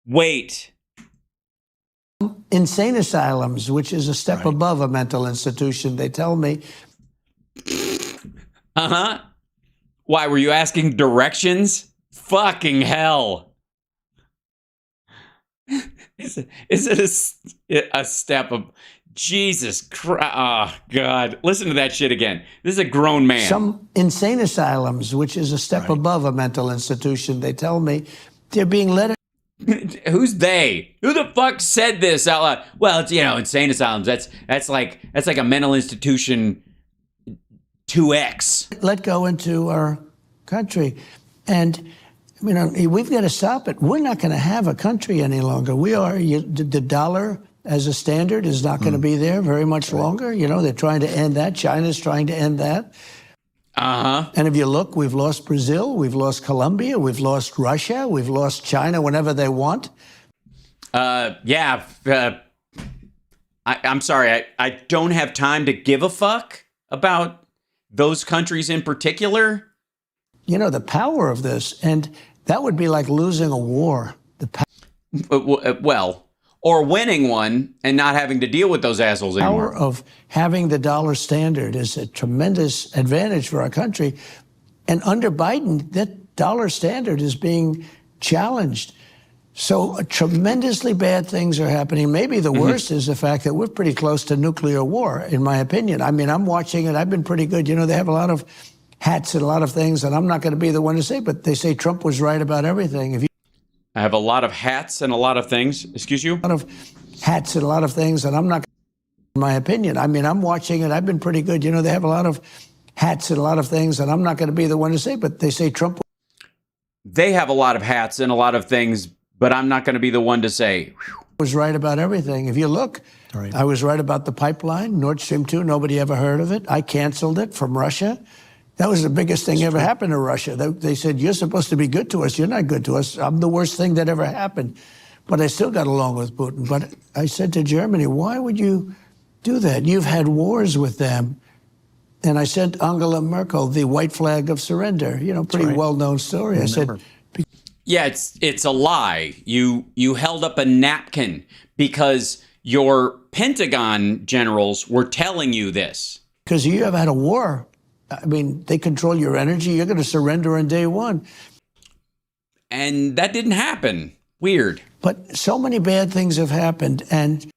Wait. insane asylums, which is a step above a mental institution. They tell me. Uh-huh. Why, were you asking directions? Fucking hell. Is it a step of... Jesus Christ. Oh, God. Listen to that shit again. This is a grown man. Some insane asylums, which is a step above a mental institution. They tell me they're being led. Who's they? Who the fuck said this out loud? Well, it's, insane asylums. That's like a mental institution 2X. Let go into our country. And, we've got to stop it. We're not going to have a country any longer. The dollar as a standard is not going to be there very much longer. They're trying to end that. China's trying to end that. Uh-huh. And if you look, we've lost Brazil, we've lost Colombia, we've lost Russia, we've lost China whenever they want. Yeah. I'm sorry. I don't have time to give a fuck about those countries in particular. The power of this, and that would be like losing a war. Well, or winning one and not having to deal with those assholes anymore. The power of having the dollar standard is a tremendous advantage for our country. And under Biden, that dollar standard is being challenged. So tremendously bad things are happening. Maybe the worst is the fact that we're pretty close to nuclear war, in my opinion. I'm watching it. I've been pretty good. They have a lot of hats and a lot of things, and I'm not going to be the one to say, but they say Trump was right about everything. I have a lot of hats and a lot of things. Excuse you? A lot of hats and a lot of things, and I'm not, in my opinion. I'm watching it. I've been pretty good. They have a lot of hats and a lot of things, and I'm not going to be the one to say, but they say Trump. They have a lot of hats and a lot of things, but I'm not going to be the one to say. Was right about everything. If you look, I was right about the pipeline, Nord Stream 2. Nobody ever heard of it. I canceled it from Russia. That was the biggest thing ever happened to Russia. They said, you're supposed to be good to us. You're not good to us. I'm the worst thing that ever happened. But I still got along with Putin. But I said to Germany, why would you do that? You've had wars with them. And I sent Angela Merkel the white flag of surrender. Pretty well-known story. I said, yeah, it's a lie. You held up a napkin because your Pentagon generals were telling you this. Because you have had a war. They control your energy. You're going to surrender on day one. And that didn't happen. Weird. But so many bad things have happened. And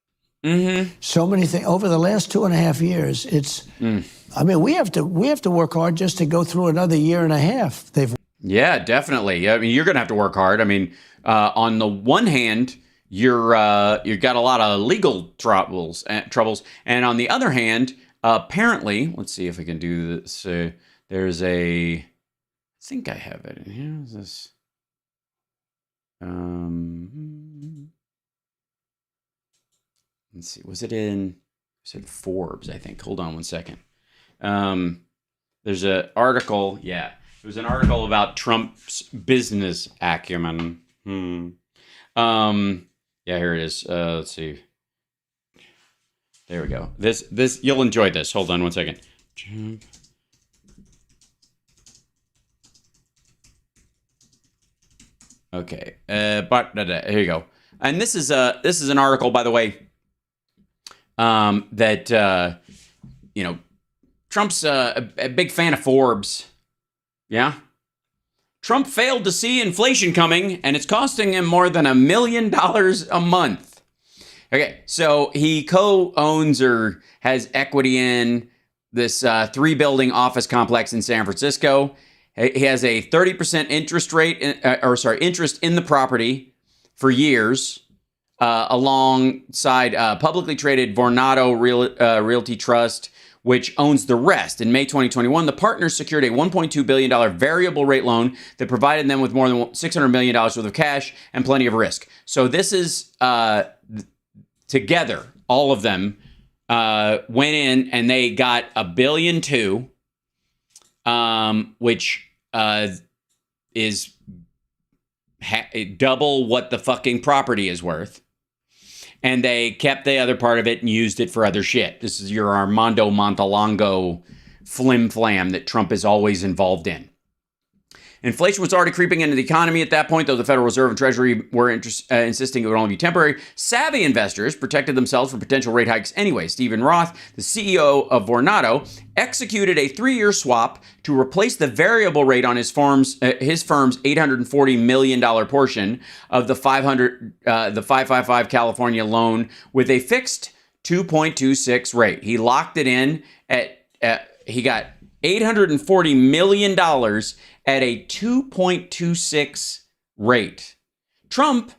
so many things over the last 2.5 years. We have to work hard just to go through another year and a half. Yeah, definitely. You're going to have to work hard. On the one hand, you've got a lot of legal troubles. And on the other hand, apparently, let's see if I can do this. There's I think I have it in here. Is this? Let's see. Was it Forbes? I think. Hold on one second. There's an article. Yeah, it was an article about Trump's business acumen. Yeah, here it is. Let's see. There we go. This you'll enjoy this. Hold on one second. Okay. Here you go. And this is an article, by the way, that Trump's a big fan of Forbes. Yeah. Trump failed to see inflation coming, and it's costing him more than $1 million a month. Okay, so he co-owns or has equity in this 3-building office complex in San Francisco. He has a 30% interest in the property for years, alongside publicly traded Vornado Realty Trust, which owns the rest. In May 2021, the partners secured a $1.2 billion variable rate loan that provided them with more than $600 million worth of cash and plenty of risk. So this is together, all of them went in and they got $1.2 billion, which is double what the fucking property is worth. And they kept the other part of it and used it for other shit. This is your Armando Montalongo flim-flam that Trump is always involved in. Inflation was already creeping into the economy at that point, though the Federal Reserve and Treasury were insisting it would only be temporary. Savvy investors protected themselves from potential rate hikes anyway. Stephen Roth, the CEO of Vornado, executed a 3-year swap to replace the variable rate on his firm's $840 million portion of the 555 California loan with a fixed 2.26 rate. He locked it in he got $840 million at a 2.26 rate. Trump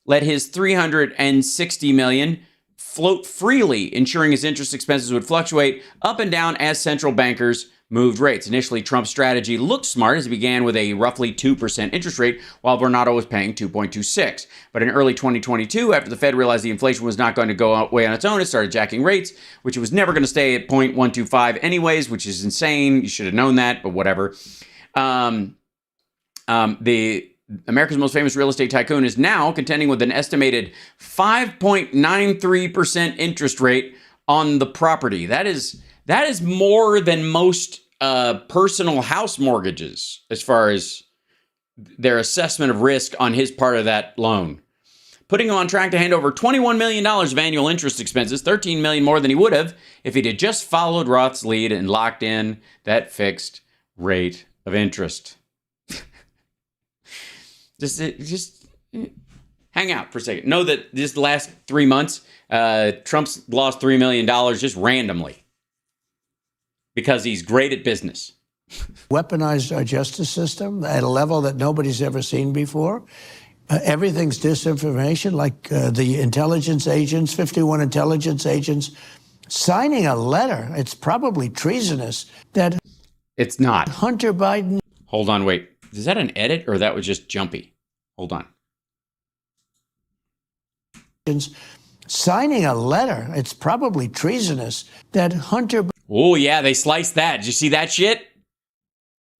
let his $360 million float freely, ensuring his interest expenses would fluctuate up and down as central bankers moved rates. Initially, Trump's strategy looked smart as he began with a roughly 2% interest rate, while Vornado was paying 2.26. But in early 2022, after the Fed realized the inflation was not going to go away on its own, it started jacking rates, which it was never going to stay at 0.125 anyways, which is insane. You should have known that, but whatever. The America's most famous real estate tycoon is now contending with an estimated 5.93% interest rate on the property. That is more than most personal house mortgages as far as their assessment of risk on his part of that loan. Putting him on track to hand over $21 million of annual interest expenses, $13 million more than he would have if he'd just followed Roth's lead and locked in that fixed rate of interest. Just hang out for a second. Know that this last 3 months, Trump's lost $3 million just randomly because he's great at business. Weaponized our justice system at a level that nobody's ever seen before. Everything's disinformation, like the intelligence agents, 51 intelligence agents, signing a letter. It's probably treasonous that it's not. Hunter Biden. Hold on, wait. Is that an edit or that was just jumpy? Hold on. Signing a letter. It's probably treasonous that Hunter. Oh, yeah, they sliced that. Did you see that shit?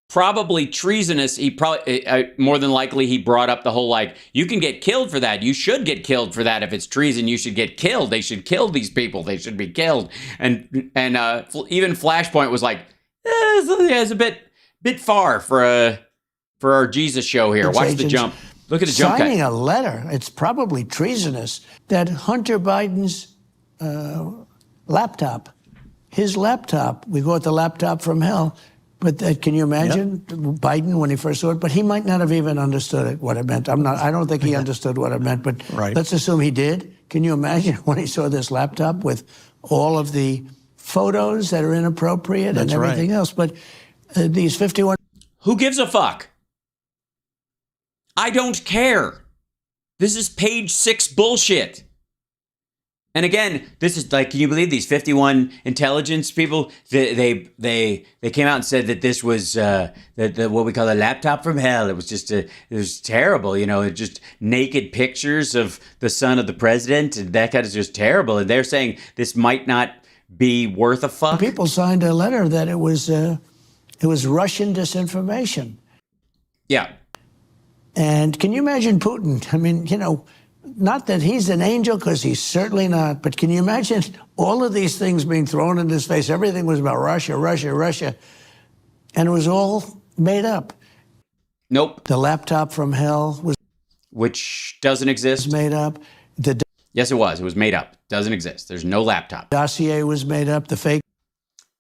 Probably treasonous. He probably, more than likely, he brought up the whole, like, you can get killed for that. You should get killed for that. If it's treason, you should get killed. They should kill these people. They should be killed. And even Flashpoint was like, it's a bit far for our Jesus show here. Watch the jump. Look at the jump cut. Signing a letter. It's probably treasonous that Hunter Biden's laptop, his laptop, we call it the laptop from hell. But can you imagine Biden when he first saw it? But he might not have even understood it, what it meant. I don't think he understood what it meant, but let's assume he did. Can you imagine when he saw this laptop with all of the photos that are inappropriate and everything else? But these 51. Who gives a fuck? I don't care. This is page 6 bullshit. And again, this is like, can you believe these 51 intelligence people? They came out and said that this was what we call a laptop from hell. It was just it was terrible, just naked pictures of the son of the president, and that kind of just terrible. And they're saying this might not be worth a fuck. People signed a letter that it was Russian disinformation. Yeah. And can you imagine Putin? I mean, not that he's an angel, because he's certainly not, but can you imagine all of these things being thrown in his face? Everything was about Russia, Russia, Russia, and it was all made up. Nope. The laptop from hell was... Which doesn't exist. Made up. Yes, it was. It was made up. Doesn't exist. There's no laptop. Dossier was made up, the fake...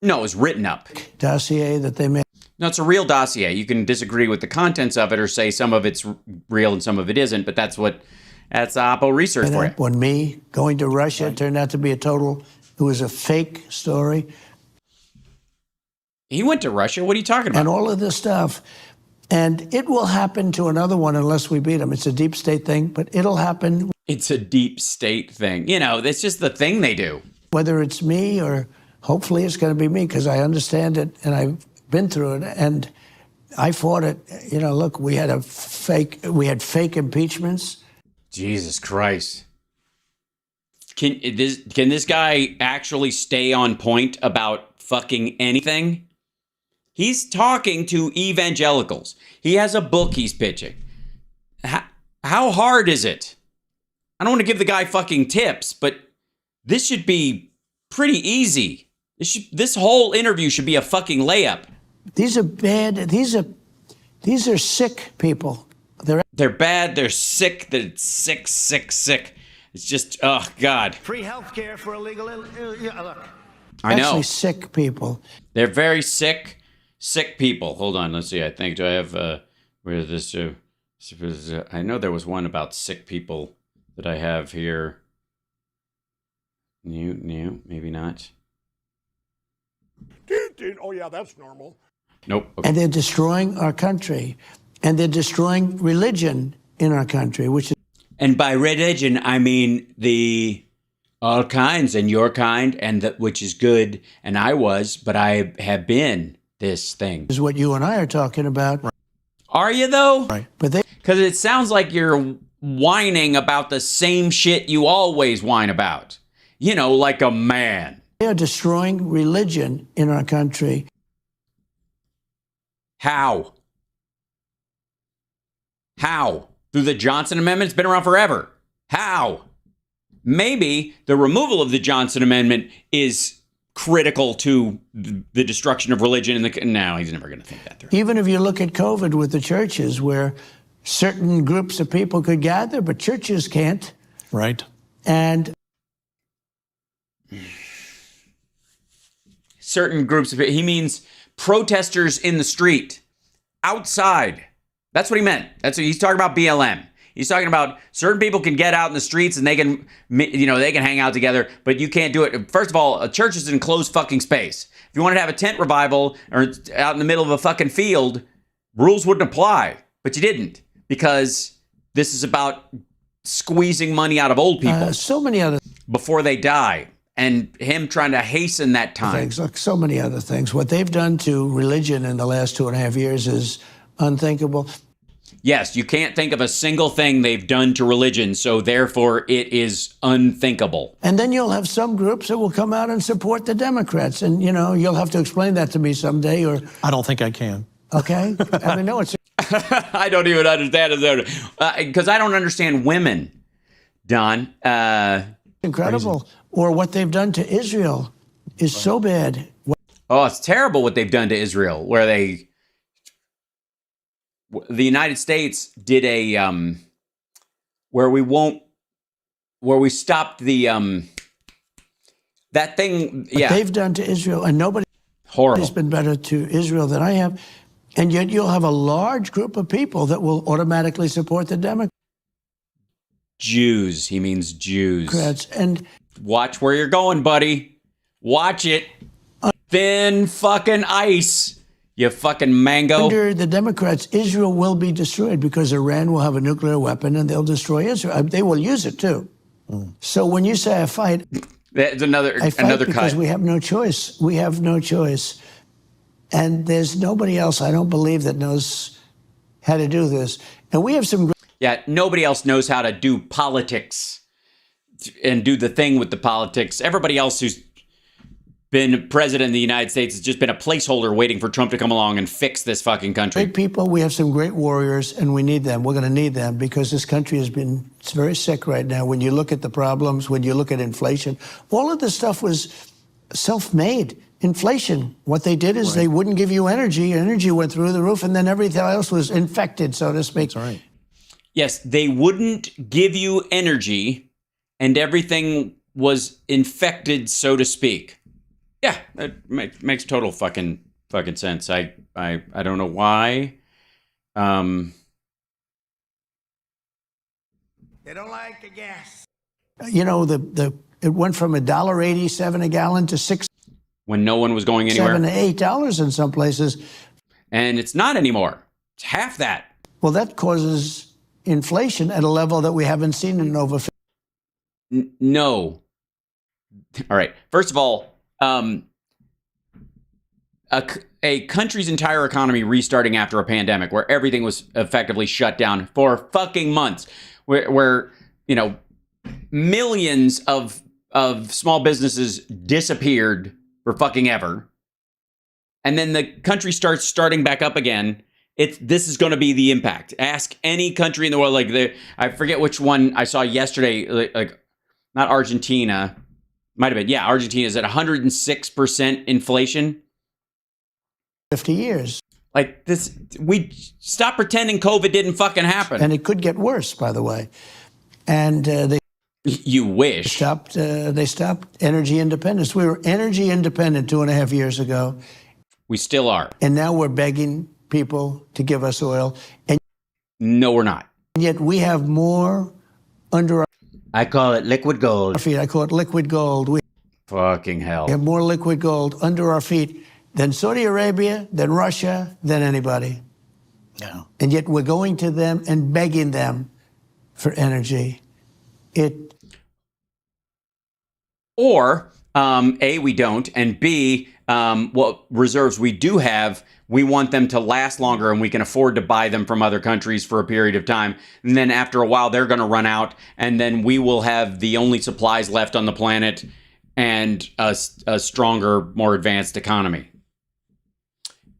No, it was written up. Dossier that they made... No, it's a real dossier. You can disagree with the contents of it or say some of it's real and some of it isn't, but that's Oppo research for you. When me going to Russia turned out to be it was a fake story. He went to Russia. What are you talking about? And all of this stuff. And it will happen to another one unless we beat them. It's a deep state thing, but it'll happen. It's a deep state thing. That's just the thing they do. Whether it's me or hopefully it's going to be me, because I understand it and I've been through it and I fought it. Look, we had fake impeachments. Jesus Christ. Can this guy actually stay on point about fucking anything? He's talking to evangelicals. He has a book he's pitching. how hard is it? I don't want to give the guy fucking tips, but this should be pretty easy. This whole interview should be a fucking layup. These are bad. These are sick people. They're bad. They're sick. They're sick, sick, sick. It's just, oh God. Free health care for illegal. Look, I know. Actually, sick people. They're very sick, sick people. Hold on. Let's see. I think, do I have, where is this? I know there was one about sick people that I have here. No, maybe not. Oh, yeah, that's normal. Nope. Okay. And they're destroying our country. And they're destroying religion in our country, which is. And by religion, I mean the all kinds and your kind, and which is good. And I was, but I have been this thing. Is what you and I are talking about. Right. Are you though? Right. But they. Because it sounds like you're whining about the same shit you always whine about. You know, like a man. They are destroying religion in our country. How? How? Through the Johnson Amendment? It's been around forever. How? Maybe the removal of the Johnson Amendment is critical to the destruction of religion in the... No, he's never going to think that through. Even if you look at COVID with the churches, where certain groups of people could gather, but churches can't. Right. And certain groups of... He means protesters in the street, outside. That's what he meant. That's what he's talking about. BLM. He's talking about certain people can get out in the streets and they can, you know, they can hang out together, but you can't do it. First of all, a church is an enclosed fucking space. If you wanted to have a tent revival or out in the middle of a fucking field, rules wouldn't apply, but you didn't, because this is about squeezing money out of old people. So many other before they die, and him trying to hasten that time. things, like so many other things. What they've done to religion in the last 2.5 years is unthinkable. Yes, you can't think of a single thing they've done to religion, so therefore it is unthinkable. And then you'll have some groups that will come out and support the Democrats. And, you know, you'll have to explain that to me someday, or... I don't think I can. Okay? I mean, no, it's... I don't even understand it. Because I don't understand women, Don. incredible. Crazy. Or what they've done to Israel is so bad. Oh, it's terrible what they've done to Israel, where the United States did a where we stopped the that thing. Yeah, what they've done to Israel, and nobody has been better to Israel than I have. And yet you'll have a large group of people that will automatically support the Democrats. Jews. He means Jews. And watch where you're going, buddy. Watch it. Thin fucking ice. You fucking mango. Under the Democrats, Israel will be destroyed because Iran will have a nuclear weapon and they'll destroy Israel. They will use it too. So when you say I fight, that's another because we have no choice. We have no choice. And there's nobody else, I don't believe, that knows how to do this. And we have some... Yeah, nobody else knows how to do politics and do the thing with the politics. Everybody else who's been president of the United States has just been a placeholder waiting for Trump to come along and fix this fucking country. Great people. We have some great warriors, and we need them. We're going to need them because this country it's very sick right now. When you look at the problems, when you look at inflation, all of this stuff was self-made. Inflation, what they did is they wouldn't give you energy. Energy went through the roof, and then everything else was infected, so to speak. That's right. Yes, they wouldn't give you energy, and everything was infected, so to speak. Yeah, that makes total fucking sense. I don't know why. They don't like the gas. You know, it went from $1.87 a gallon to $6. When no one was going anywhere. $7 to $8 in some places. And it's not anymore. It's half that. Well, that causes inflation at a level that we haven't seen in over 50 years. No. All right. First of all, a country's entire economy restarting after a pandemic where everything was effectively shut down for fucking months, where you know, millions of small businesses disappeared for fucking ever. And then the country starting back up again this is going to be the impact. Ask any country in the world. Like I forget which one I saw yesterday. Like not Argentina, might have been. Yeah, Argentina is at 106% inflation. 50 years. Like this, we stop pretending COVID didn't fucking happen. And it could get worse, by the way. And you wish. They stopped energy independence. We were energy independent 2.5 years ago. We still are. And now we're begging people to give us oil. And no, we're not. Yet we have more under our I call it liquid gold. feet. I call it liquid gold. We Fucking hell. have more liquid gold under our feet than Saudi Arabia, than Russia, than anybody. No. And yet we're going to them and begging them for energy. Or, A, we don't, and B, what reserves we do have, we want them to last longer and we can afford to buy them from other countries for a period of time. And then after a while, they're going to run out, and then we will have the only supplies left on the planet and a stronger, more advanced economy.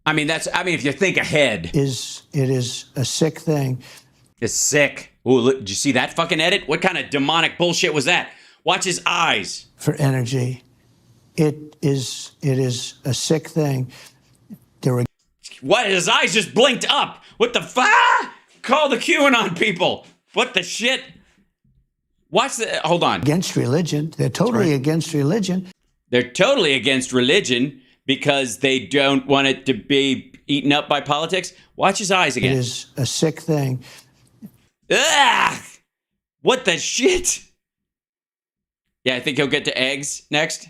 I mean, if you think ahead. It is a sick thing. It's sick. Ooh, look, did you see that fucking edit? What kind of demonic bullshit was that? Watch his eyes. For energy. It is a sick thing. What? His eyes just blinked up. What the fuck? Call the QAnon people. What the shit? Watch the. Hold on. Against religion. They're totally against religion. They're totally against religion because they don't want it to be eaten up by politics. Watch his eyes again. It is a sick thing. Ugh! What the shit? Yeah, I think he'll get to eggs next.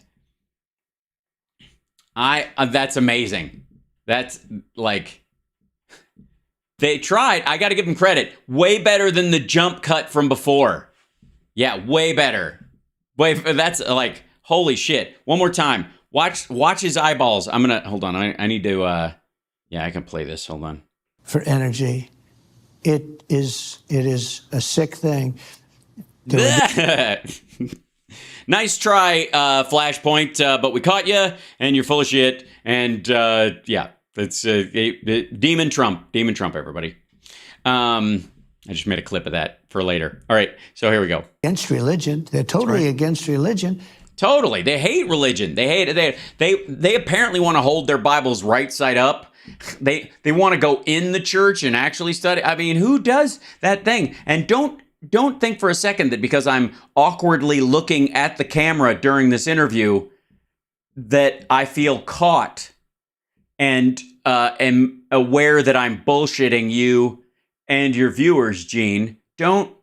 That's amazing. That's like, they tried. I got to give them credit. Way better than the jump cut from before. Yeah, way better. That's like, holy shit. One more time. Watch his eyeballs. I'm gonna hold on. I need to. Yeah, I can play this. Hold on. For energy, it is a sick thing. Nice try, Flashpoint, but we caught you, and you're full of shit. And yeah, it's Demon Trump, everybody. I just made a clip of that for later. All right, so here we go. Against religion, they're totally against religion. Totally, they hate religion. They hate it. They apparently want to hold their Bibles right side up. They want to go in the church and actually study. I mean, who does that thing? And don't think for a second that because I'm awkwardly looking at the camera during this interview that I feel caught and am aware that I'm bullshitting you and your viewers, Gene. Don't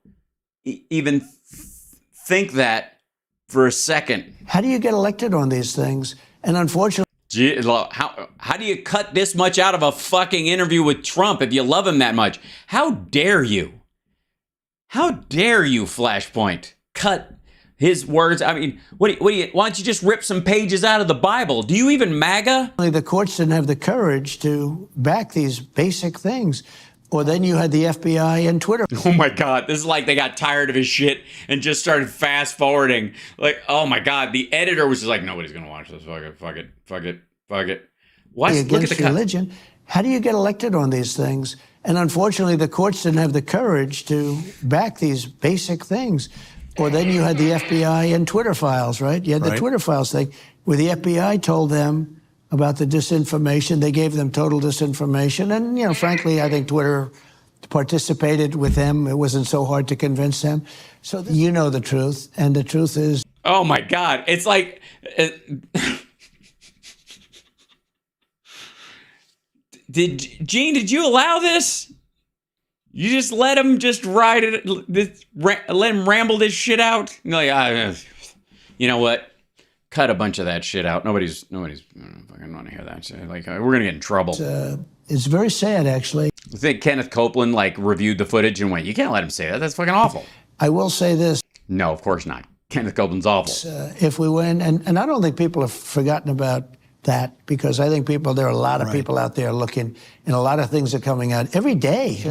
even think that for a second. How do you get elected on these things? And unfortunately, how do you cut this much out of a fucking interview with Trump if you love him that much? How dare you? How dare you, Flashpoint, cut his words? I mean, why don't you just rip some pages out of the Bible? Do you even MAGA? the courts didn't have the courage to back these basic things. Or then you had the FBI and Twitter. Oh my God, this is like they got tired of his shit and just started fast forwarding. Like, oh my God, the editor was just like, nobody's gonna watch this. Fuck it. Watch, look at the religion. How do you get elected on these things? And unfortunately, the courts didn't have the courage to back these basic things. Or then you had the FBI and Twitter files, right? You had the Twitter files thing where the FBI told them about the disinformation. They gave them total disinformation. And, frankly, I think Twitter participated with them. It wasn't so hard to convince them. So you know the truth. And the truth is... Oh, my God. It's like... Gene, did you allow this? You just let him just ride it, let him ramble this shit out? Like, you know what? Cut a bunch of that shit out. Nobody's fucking want to hear that shit. Like, we're gonna get in trouble. It's very sad, actually. I think Kenneth Copeland reviewed the footage and went, "You can't let him say that. That's fucking awful." I will say this. No, of course not. Kenneth Copeland's awful. If we win, and I don't think people have forgotten about that, because I think there are a lot of people out there looking, and a lot of things are coming out every day,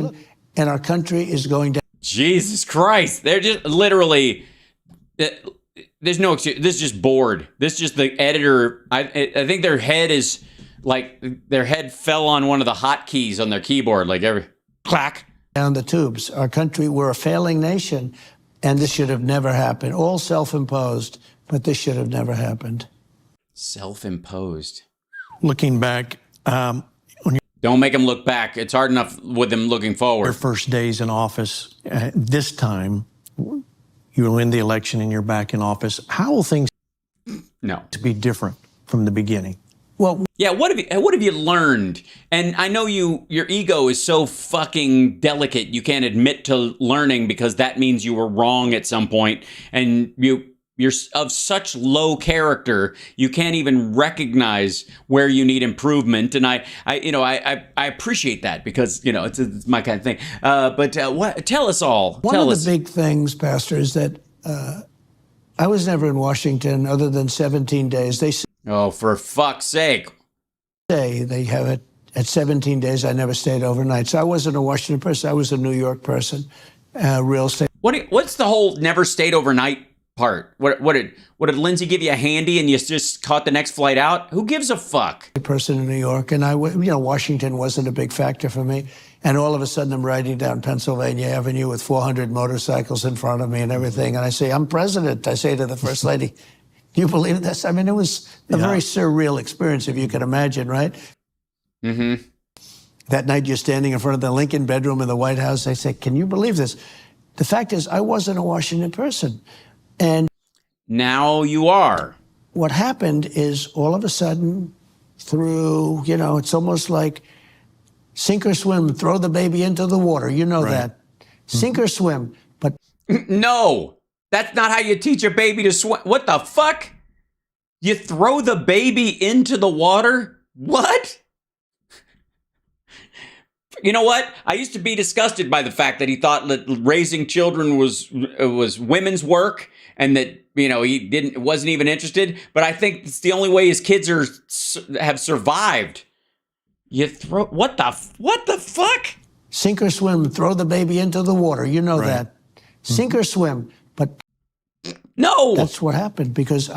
and our country is going down. Jesus Christ! They're just literally. There's no excuse. This is just bored. This is just the editor. I think their head is like their head fell on one of the hotkeys on their keyboard, like every clack. Down the tubes. Our country, we're a failing nation, and this should have never happened. All self-imposed, but this should have never happened. Self-imposed. Looking back, Don't make them look back. It's hard enough with them looking your forward. first days in office, this time you win the election and you're back in office. How will things No. be different from the beginning? Well, Yeah, what have you learned? And I know your ego is so fucking delicate. You can't admit to learning because that means you were wrong at some point, and you're of such low character you can't even recognize where you need improvement. And I appreciate that because it's my kind of thing. But tell us all. one of the big things, Pastor, is that I was never in Washington other than 17 days. They Oh, for fuck's sake! say they have it at 17 days. I never stayed overnight, so I wasn't a Washington person. I was a New York person, real estate What's the whole never stayed overnight part? What did Lindsay give you a handy and you just caught the next flight out? Who gives a fuck? person in New York, and Washington wasn't a big factor for me. And all of a sudden, I'm riding down Pennsylvania Avenue with 400 motorcycles in front of me and everything, and I say, "I'm president." I say to the First Lady, "Do you believe this?" I mean, it was a very surreal experience, if you can imagine, right? Mm-hmm. That night, you're standing in front of the Lincoln bedroom in the White House. I say, "Can you believe this?" The fact is, I wasn't a Washington person. And Now you are. what happened is all of a sudden, through, it's almost like sink or swim, throw the baby into the water. You know that. Sink or swim. But No, that's not how you teach a baby to swim. What the fuck? You throw the baby into the water? What? You know what? I used to be disgusted by the fact that he thought that raising children was women's work, and that he wasn't even interested. But I think it's the only way his kids have survived. You throw what the fuck? sink or swim, throw the baby into the water. You know that. Sink or swim. But No. that's what happened because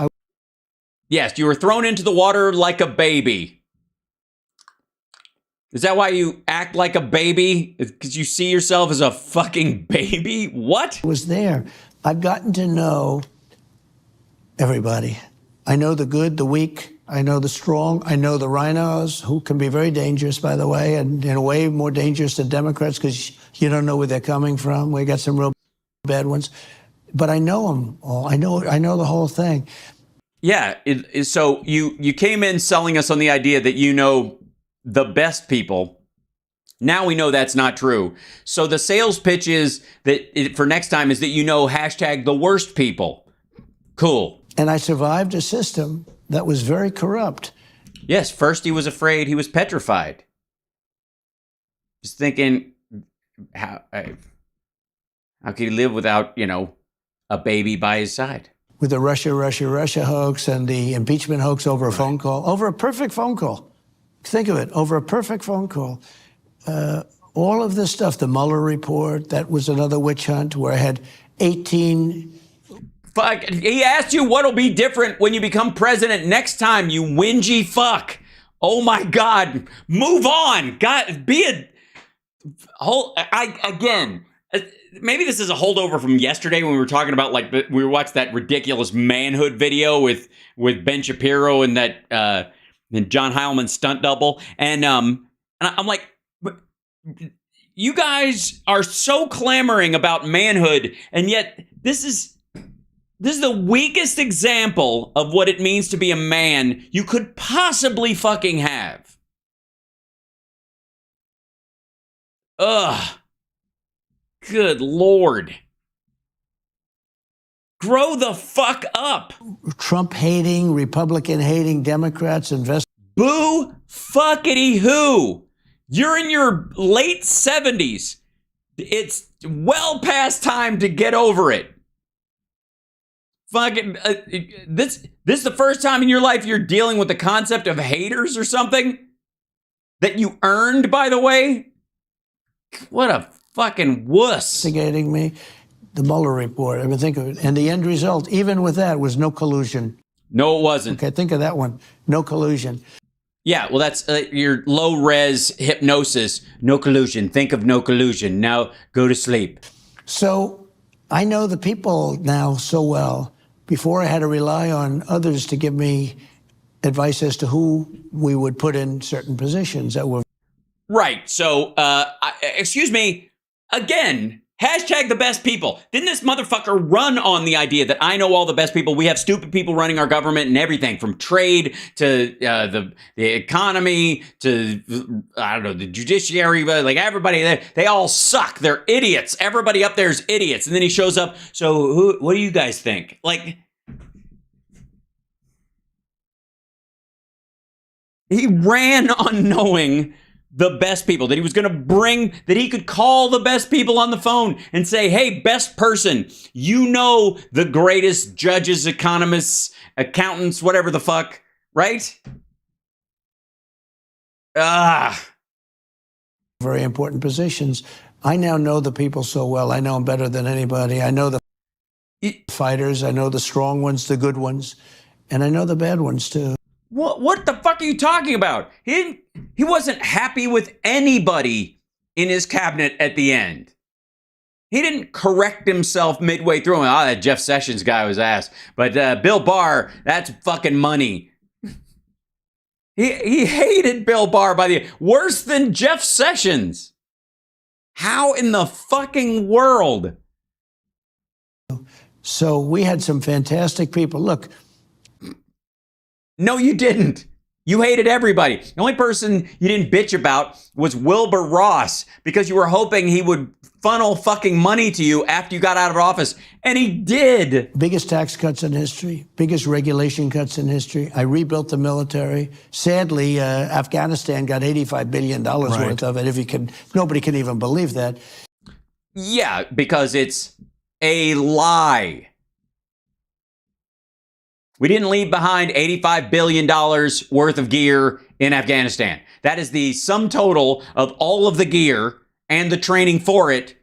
Yes, you were thrown into the water like a baby. Is that why you act like a baby? Because you see yourself as a fucking baby? What? was there. I've gotten to know everybody. I know the good, the weak. I know the strong. I know the rhinos, who can be very dangerous, by the way, and in a way more dangerous than Democrats because you don't know where they're coming from. We got some real bad ones. But I know them all. I know the whole thing. Yeah, so you came in selling us on the idea that you know the best people. Now we know that's not true. So the sales pitch is that for next time is that hashtag the worst people. Cool. And I survived a system that was very corrupt. Yes, first he was afraid, he was petrified. Just thinking, how could he live without, a baby by his side? With the Russia hoax and the impeachment hoax over a phone call, over a perfect phone call. Think of it, over a perfect phone call. All of this stuff, the Mueller report, that was another witch hunt where I had 18... Fuck, he asked you what'll be different when you become president next time, you whingy fuck. Oh my God, move on. God, maybe this is a holdover from yesterday when we were talking about we watched that ridiculous manhood video with Ben Shapiro and that and John Heilman stunt double, and I'm like, you guys are so clamoring about manhood, and yet this is the weakest example of what it means to be a man you could possibly fucking have. Ugh. Good Lord. Grow the fuck up. Trump-hating, Republican-hating Democrats invest. Boo fuckity who. You're in your late 70s. It's well past time to get over it. Fucking, this is the first time in your life you're dealing with the concept of haters or something that you earned, by the way. What a fucking wuss. Investigating me, the Mueller report. I mean, think of it. And the end result, even with that, was no collusion. No, it wasn't. Okay, think of that one. No collusion. Yeah, well, that's your low-res hypnosis. No collusion. Think of no collusion. Now go to sleep. So I know the people now so well. Before I had to rely on others to give me advice as to who we would put in certain positions that were. Right. So, excuse me, again, hashtag the best people. Didn't this motherfucker run on the idea that I know all the best people? We have stupid people running our government and everything from trade to the economy to, I don't know, the judiciary, like everybody, they all suck. They're idiots. Everybody up there is idiots. And then he shows up. So what do you guys think? Like, he ran on knowing the best people, that he was going to bring, that he could call the best people on the phone and say, hey, best person, you know the greatest judges, economists, accountants, whatever the fuck, right? Very important positions. I now know the people so well. I know them better than anybody. I know the fighters. I know the strong ones, the good ones, and I know the bad ones too. What the fuck are you talking about? He wasn't happy with anybody in his cabinet at the end. He didn't correct himself midway through. That Jeff Sessions guy was ass. But Bill Barr, that's fucking money. He hated Bill Barr worse than Jeff Sessions. How in the fucking world? So we had some fantastic people. Look. No, you didn't. You hated everybody. The only person you didn't bitch about was Wilbur Ross because you were hoping he would funnel fucking money to you after you got out of office. And he did. Biggest tax cuts in history, biggest regulation cuts in history. I rebuilt the military. Sadly, Afghanistan got $85 billion worth of it. Nobody can even believe that. Yeah, because it's a lie. We didn't leave behind $85 billion worth of gear in Afghanistan. That is the sum total of all of the gear and the training for it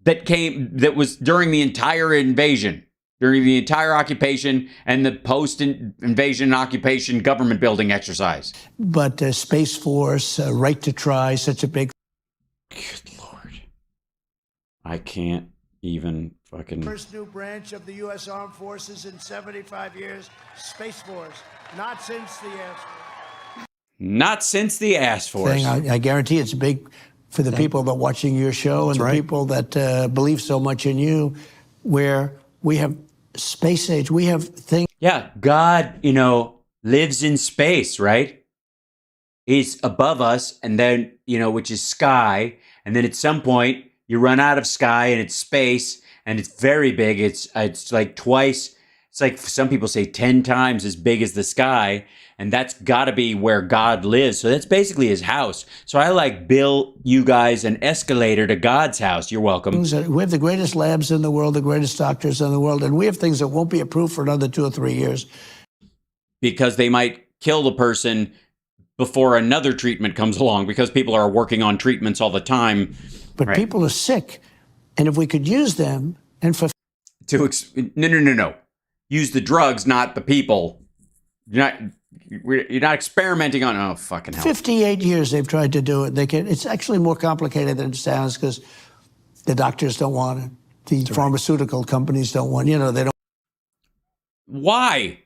that was during the entire invasion, during the entire occupation and the post-invasion occupation government building exercise. But Space Force, right to try, such a big... Good Lord. I can't even fucking... First new branch of the U.S. Armed Forces in 75 years, Space Force. Not since the ass force. Not since the ass force. I guarantee it's big for the people that are watching your show and the people that believe so much in you, where we have space age, we have things. Yeah, God, lives in space, right? He's above us, and then, which is sky, and then at some point you run out of sky and it's space, and it's very big. It's like twice, it's like some people say 10 times as big as the sky, and that's got to be where God lives. So that's basically his house. So I build you guys an escalator to God's house. You're welcome. We have the greatest labs in the world, the greatest doctors in the world, and we have things that won't be approved for another 2 or 3 years. Because they might kill the person before another treatment comes along, because people are working on treatments all the time. But people are sick, and if we could use them and for... No. Use the drugs, not the people. You're not experimenting on... Oh, fucking hell. 58 years they've tried to do it. It's actually more complicated than it sounds, because the doctors don't want it. The pharmaceutical companies don't want, they don't. Why?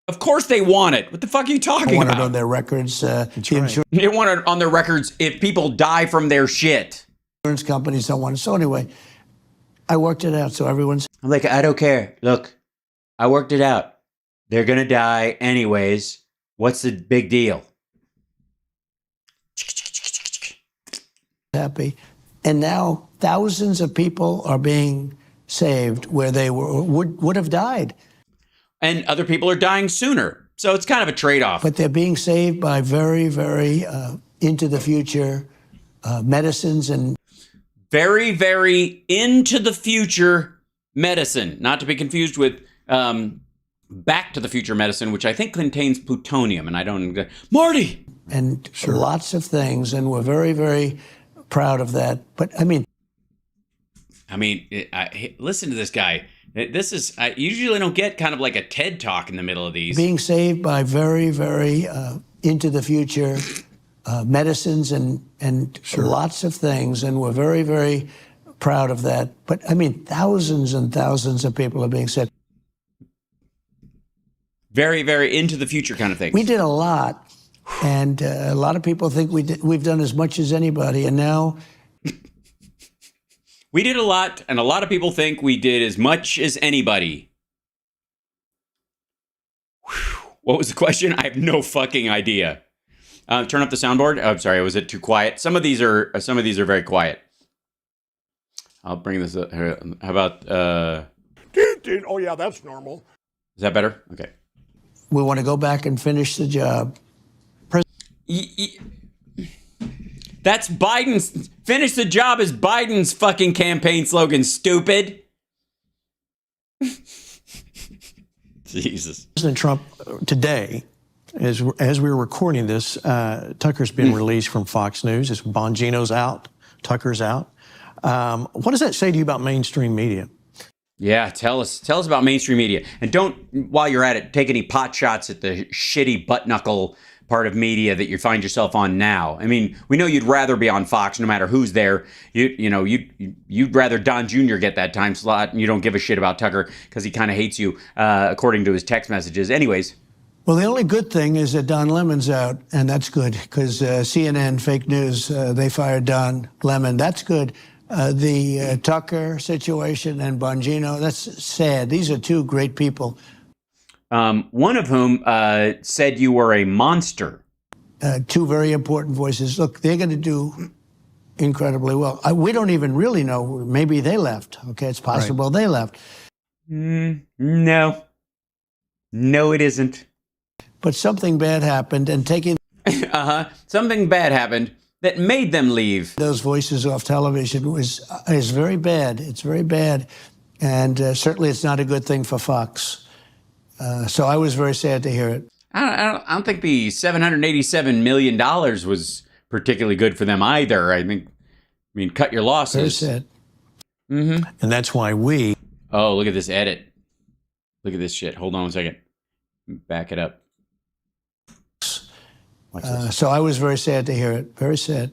Of course they want it. What the fuck are you talking want about? It on their records. They want it on their records if people die from their shit. Insurance companies don't want it. So anyway, I worked it out. So everyone's... I'm like, I don't care. Look, I worked it out. They're going to die anyways. What's the big deal? Happy. And now thousands of people are being saved where they would have died. And other people are dying sooner. So it's kind of a trade-off. But they're being saved by very, very into the future medicines and... Very, very into the future medicine. Not to be confused with Back to the Future medicine, which I think contains plutonium. And I don't... Marty! And lots of things. And we're very, very proud of that. But, I mean... I mean, listen to this guy. This is, I usually don't get kind of like a TED talk in the middle of these. Being saved by very, very into the future medicines and lots of things. And we're very, very proud of that. But I mean, thousands and thousands of people are being saved. Very, very into the future kind of thing. We did a lot. And a lot of people think we've done as much as anybody. And now we did a lot, and a lot of people think we did as much as anybody. Whew. What was the question? I have no fucking idea. Turn up the soundboard. Oh, I'm sorry, was it too quiet? Some of these are very quiet. I'll bring this up here. How about? Oh yeah, that's normal. Is that better? Okay. we want to go back and finish the job. That's Biden's. Finish the job is Biden's fucking campaign slogan, stupid. Jesus. President Trump today, as we were recording this, Tucker's been released from Fox News. It's Bongino's out. Tucker's out. What does that say to you about mainstream media? Yeah, tell us about mainstream media. And don't, while you're at it, take any pot shots at the shitty butt knuckle part of media that you find yourself on now. I mean, we know you'd rather be on Fox no matter who's there. You'd rather Don Jr. get that time slot, and you don't give a shit about Tucker because he kind of hates you, according to his text messages. Anyways. Well, the only good thing is that Don Lemon's out, and that's good because CNN, fake news, they fired Don Lemon. That's good. The Tucker situation and Bongino, that's sad. These are two great people. One of whom said you were a monster. Two very important voices. Look, they're going to do incredibly well. We don't even really know. Maybe they left. Okay, it's possible they left. No, it isn't. But something bad happened, and taking something bad happened that made them leave. Those voices off television is very bad. It's very bad, and certainly it's not a good thing for Fox. So I was very sad to hear it. I don't think the $787 million was particularly good for them either. I mean, cut your losses. Very sad. Mm-hmm. And that's why we... Oh, look at this edit. Look at this shit. Hold on one second. Back it up. So I was very sad to hear it. Very sad.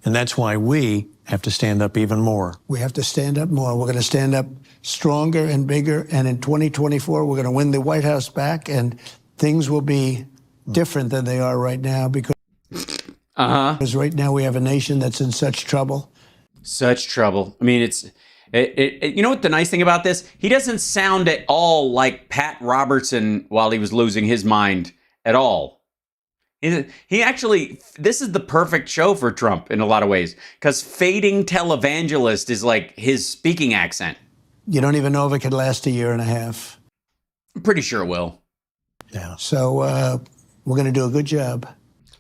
And that's why we have to stand up even more. We have to stand up more. We're going to stand up stronger and bigger. And in 2024, we're going to win the White House back, and things will be different than they are right now because right now we have a nation that's in such trouble. Such trouble. I mean, you know what the nice thing about this? He doesn't sound at all like Pat Robertson while he was losing his mind at all. He actually, this is the perfect show for Trump in a lot of ways, because fading televangelist is like his speaking accent. You don't even know if it could last a year and a half. I'm pretty sure it will. Yeah. So we're going to do a good job.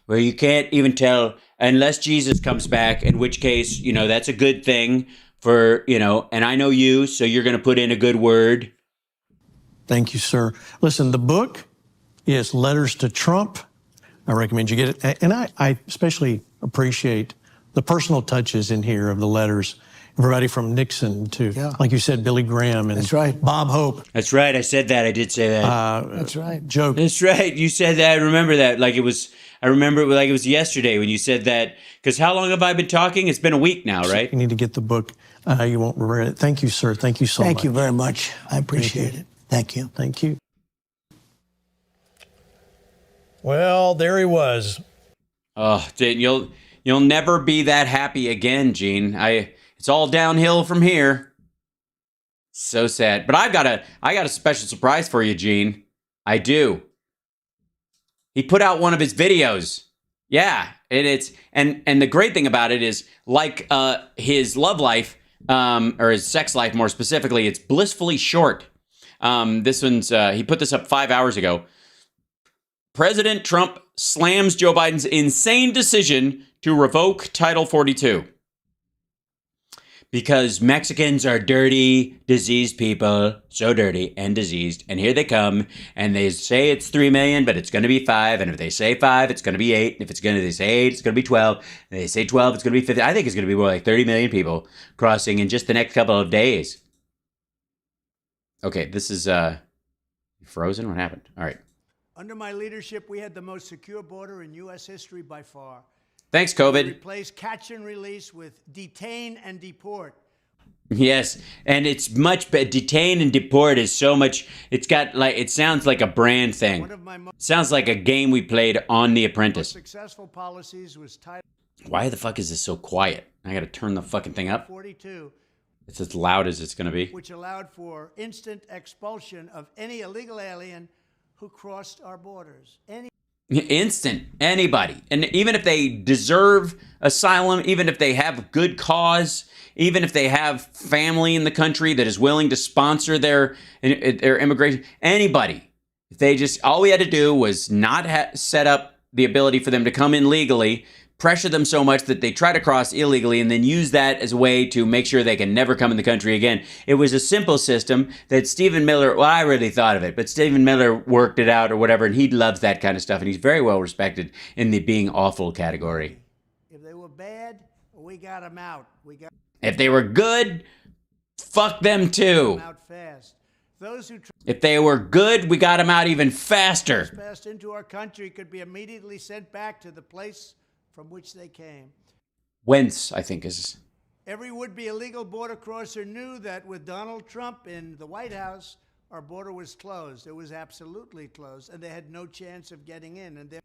Well, you can't even tell unless Jesus comes back, in which case, that's a good thing for, and I know you, so you're going to put in a good word. Thank you, sir. Listen, the book is Letters to Trump. I recommend you get it. And I especially appreciate the personal touches in here of the letters. Everybody from Nixon to, like you said, Billy Graham and That's right. Bob Hope. That's right. I said that. I did say that. That's right. Joke. That's right. You said that. I remember that. I remember it like it was yesterday when you said that. Because how long have I been talking? It's been a week now, right? You need to get the book. You won't regret it. Thank you, sir. Thank you so much. Thank you very much. I appreciate it. Thank you. Thank you. Well, there he was. Oh, you'll never be that happy again, Gene. It's all downhill from here. So sad. But I got a special surprise for you, Gene. I do. He put out one of his videos. Yeah, and the great thing about it is, like his love life, or his sex life more specifically, it's blissfully short. This one's he put this up 5 hours ago. President Trump slams Joe Biden's insane decision to revoke Title 42. because Mexicans are dirty, diseased people, so dirty and diseased. And here they come, and they say it's 3 million, but it's going to be 5. And if they say 5, it's going to be 8. And if they say 8, it's going to be 12. And they say 12, it's going to be 50. I think it's going to be more like 30 million people crossing in just the next couple of days. Okay, this is frozen. What happened? All right. Under my leadership, we had the most secure border in U.S. history by far. Thanks, COVID. Replace catch and release with detain and deport. Yes, and it's much better. Detain and deport is so much. It's got like, it sounds like a brand thing. Sounds like a game we played on The Apprentice. Successful policies was title. Why the fuck is this so quiet? I gotta turn the fucking thing up. 42. It's as loud as it's gonna be. Which allowed for instant expulsion of any illegal alien who crossed our borders. Instant. Anybody. And even if they deserve asylum, even if they have good cause, even if they have family in the country that is willing to sponsor their immigration, anybody. If they just, all we had to do was not set up the ability for them to come in legally, pressure them so much that they try to cross illegally, and then use that as a way to make sure they can never come in the country again. It was a simple system that Stephen Miller, well, I really thought of it, but Stephen Miller worked it out or whatever, and he loves that kind of stuff, and he's very well respected in the being awful category. If they were bad, we got them out. If they were good, fuck them too. Out fast. Those who if they were good, we got them out even faster. Trespassed into our country could be immediately sent back to the place from which they came. Whence, I think, is... Every would-be illegal border crosser knew that with Donald Trump in the White House, our border was closed. It was absolutely closed, and they had no chance of getting in. And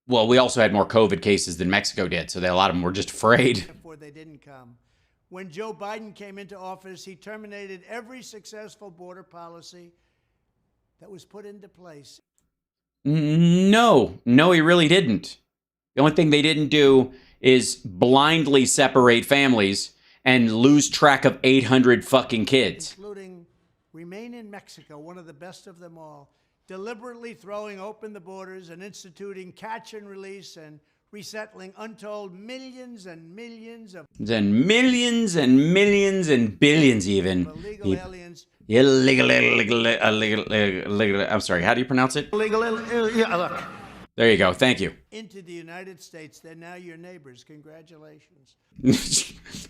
well, we also had more COVID cases than Mexico did, so a lot of them were just afraid. Therefore, they didn't come. When Joe Biden came into office, he terminated every successful border policy that was put into place. No, he really didn't. The only thing they didn't do is blindly separate families and lose track of 800 fucking kids. Including remain in Mexico, one of the best of them all, deliberately throwing open the borders and instituting catch and release and resettling untold millions and millions of... And millions and millions and billions even. Illegal aliens. Illegal, I'm sorry, how do you pronounce it? Look. There you go. Thank you. Into the United States. They're now your neighbors. Congratulations.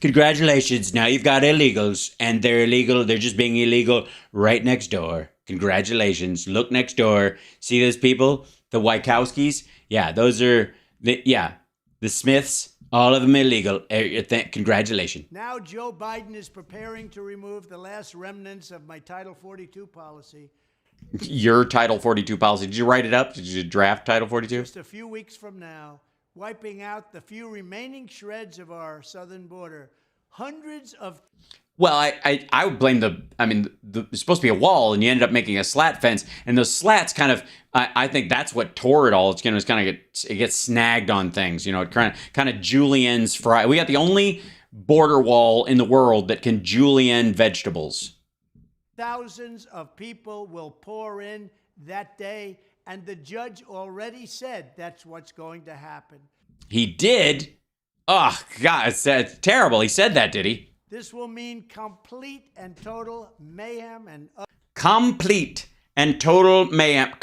Congratulations. Now you've got illegals, and they're illegal. They're just being illegal right next door. Congratulations. Look next door. See those people? The Wachowskis? Yeah, those are, the Smiths. All of them illegal. Congratulations. Now Joe Biden is preparing to remove the last remnants of my Title 42 policy. Your Title 42 policy. Did you write it up? Did you draft Title 42? Just a few weeks from now, wiping out the few remaining shreds of our southern border. Hundreds of... Well, I would blame it's supposed to be a wall, and you ended up making a slat fence, and those slats kind of, I think that's what tore it all. It gets snagged on things, it kind of juliennes fry. We got the only border wall in the world that can julienne vegetables. Thousands of people will pour in that day, and the judge already said that's what's going to happen. He did? Oh, God, it's terrible. He said that, did he? This will mean complete and total mayhem and... Complete and total mayhem.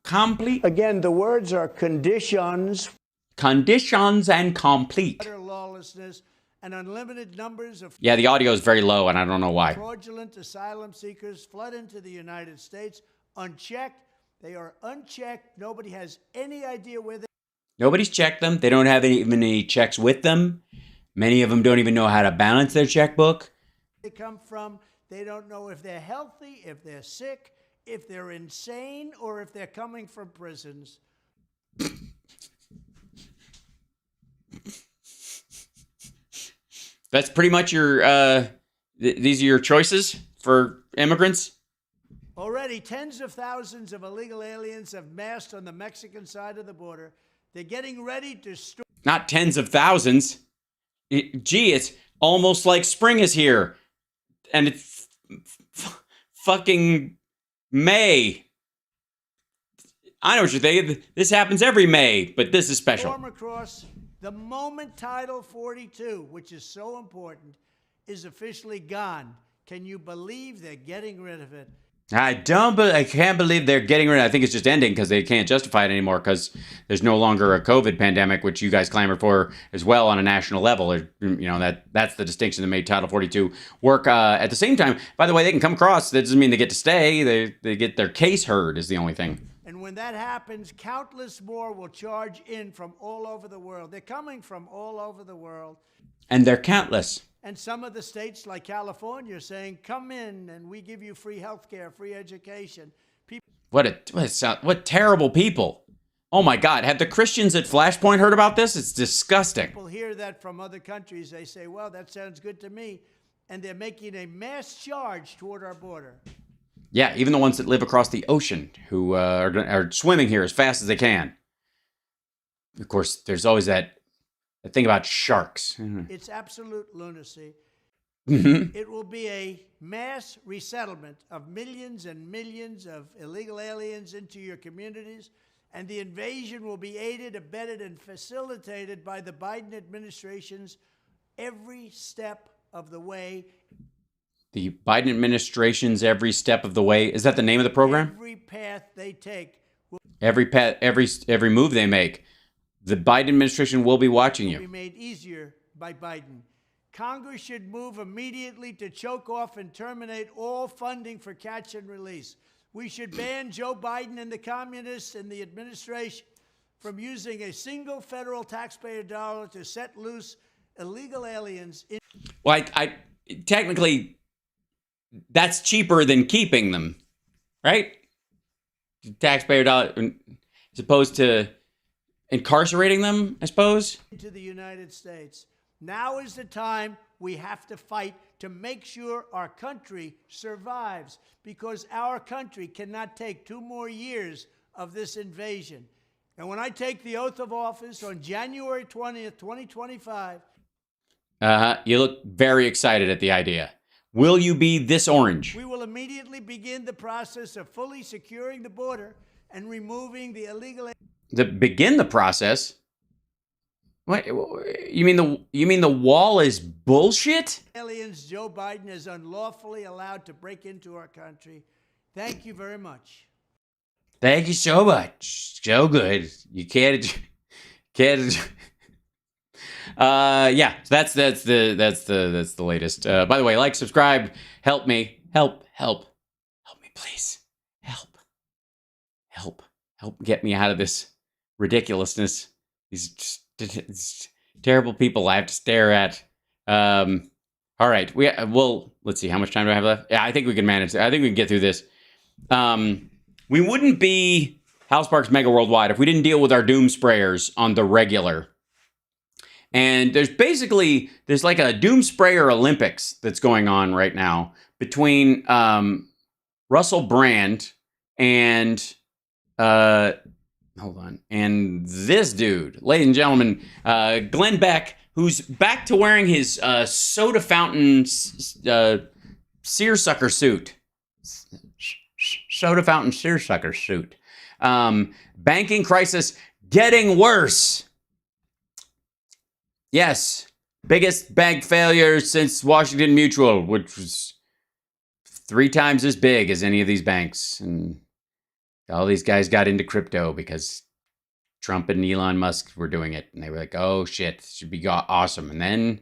Complete? Again, the words are conditions. Conditions and complete. Utter lawlessness and unlimited numbers of... Yeah, the audio is very low, and I don't know why. Fraudulent asylum seekers flood into the United States unchecked. They are unchecked. Nobody has any idea where they... Nobody's checked them. They don't have even any checks with them. Many of them don't even know how to balance their checkbook. They come from, they don't know if they're healthy, if they're sick, if they're insane, or if they're coming from prisons. That's pretty much your, these are your choices for immigrants? Already, tens of thousands of illegal aliens have massed on the Mexican side of the border. They're getting ready to storm. Not tens of thousands. Gee, it's almost like spring is here. And it's fucking May. I know what you're thinking. This happens every May, but this is special. Storm across The moment Title 42, which is so important, is officially gone, can you believe they're getting rid of it? I can't believe they're getting rid of it. I think it's just ending because they can't justify it anymore because there's no longer a COVID pandemic, which you guys clamored for as well on a national level. That's the distinction that made Title 42 work. At the same time, by the way, they can come across. That doesn't mean they get to stay. They get their case heard is the only thing. And when that happens, countless more will charge in from all over the world. They're coming from all over the world. And they're countless. And some of the states like California are saying, come in and we give you free health care, free education. What terrible people. Oh my God. Have the Christians at Flashpoint heard about this? It's disgusting. People hear that from other countries. They say, well, that sounds good to me. And they're making a mass charge toward our border. Yeah, even the ones that live across the ocean who are swimming here as fast as they can. Of course, there's always that thing about sharks. It's absolute lunacy. Mm-hmm. It will be a mass resettlement of millions and millions of illegal aliens into your communities, and the invasion will be aided, abetted, and facilitated by the Biden administration's every step of the way. The Biden administration's every step of the way. Is that the name of the program? Every path they take. Every move they make. The Biden administration will be watching you. Be made easier by Biden. Congress should move immediately to choke off and terminate all funding for catch and release. We should ban Joe Biden and the communists and the administration from using a single federal taxpayer dollar to set loose illegal aliens. Well, technically, that's cheaper than keeping them, right? Taxpayer dollar, as opposed to incarcerating them, I suppose. Into the United States. Now is the time we have to fight to make sure our country survives, because our country cannot take 2 more years of this invasion. And when I take the oath of office on January 20th, 2025. You look very excited at the idea. Will you be this orange? We will immediately begin the process of fully securing the border and removing the illegal. Begin the process? What you mean the wall is bullshit? Aliens Joe Biden is unlawfully allowed to break into our country. Thank you very much. Thank you so much. So good. You can't. Yeah, that's the latest. By the way, like, subscribe, help me, help me, please, help get me out of this ridiculousness. These terrible people I have to stare at. All right, let's see, how much time do I have left? Yeah, I think we can manage. I think we can get through this. We wouldn't be House Parks Mega Worldwide if we didn't deal with our doom sprayers on the regular. And there's like a doom sprayer Olympics that's going on right now between Russell Brand and and this dude, ladies and gentlemen, Glenn Beck, who's back to wearing his soda fountain seersucker suit. Soda fountain seersucker suit. Banking crisis getting worse. Yes, biggest bank failure since Washington Mutual, which was 3 times as big as any of these banks. And all these guys got into crypto because Trump and Elon Musk were doing it. And they were like, oh, shit, this should be awesome. And then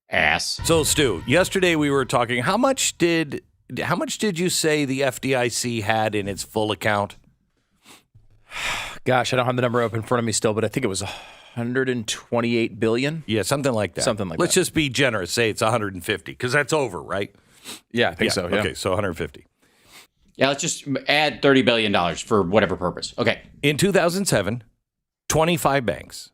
ass. So, Stu, yesterday we were talking, how much did you say the FDIC had in its full account? Gosh, I don't have the number up in front of me still, but I think it was 128 billion. Yeah, something like that. Something like Let's that. just be generous. Say it's 150 because that's over, right? Yeah, I think so. Yeah. Okay, so 150. Yeah, let's just add $30 billion for whatever purpose. Okay. In 2007, 25 banks,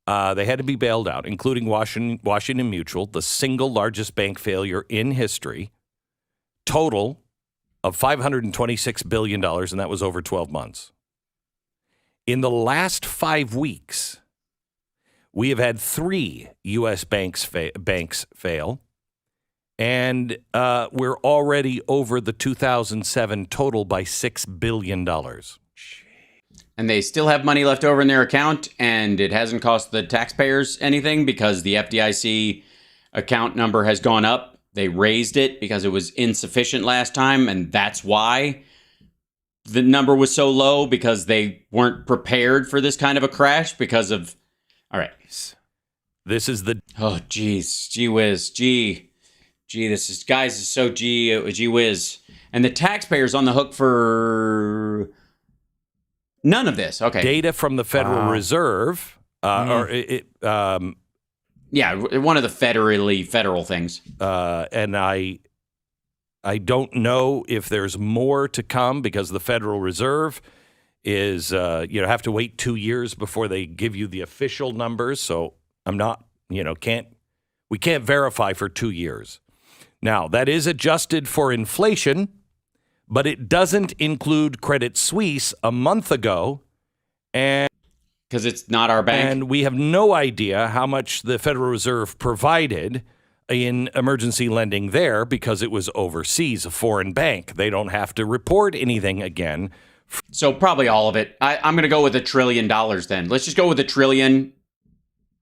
they had to be bailed out, including Washington Mutual, the single largest bank failure in history, total of $526 billion, and that was over 12 months. In the last 5 weeks, we have had 3 U.S. banks fail, and we're already over the 2007 total by $6 billion. and they still have money left over in their account, and it hasn't cost the taxpayers anything because the FDIC account number has gone up. They raised it because it was insufficient last time, and that's why the number was so low, because they weren't prepared for this kind of a crash because of... All right. This is the... Oh, geez. Gee whiz. Gee, this is... Guys, this is so gee whiz. And the taxpayers on the hook for... None of this. Okay. Data from the Federal Reserve, Yeah, one of the federal things. and I don't know if there's more to come because the Federal Reserve is have to wait 2 years before they give you the official numbers. So I'm not we can't verify for 2 years. Now that is adjusted for inflation, but it doesn't include Credit Suisse a month ago, and because it's not our bank. And we have no idea how much the Federal Reserve provided in emergency lending there because it was overseas, a foreign bank. They don't have to report anything again. So probably all of it. I'm going to go with $1 trillion then. Let's just go with $1 trillion.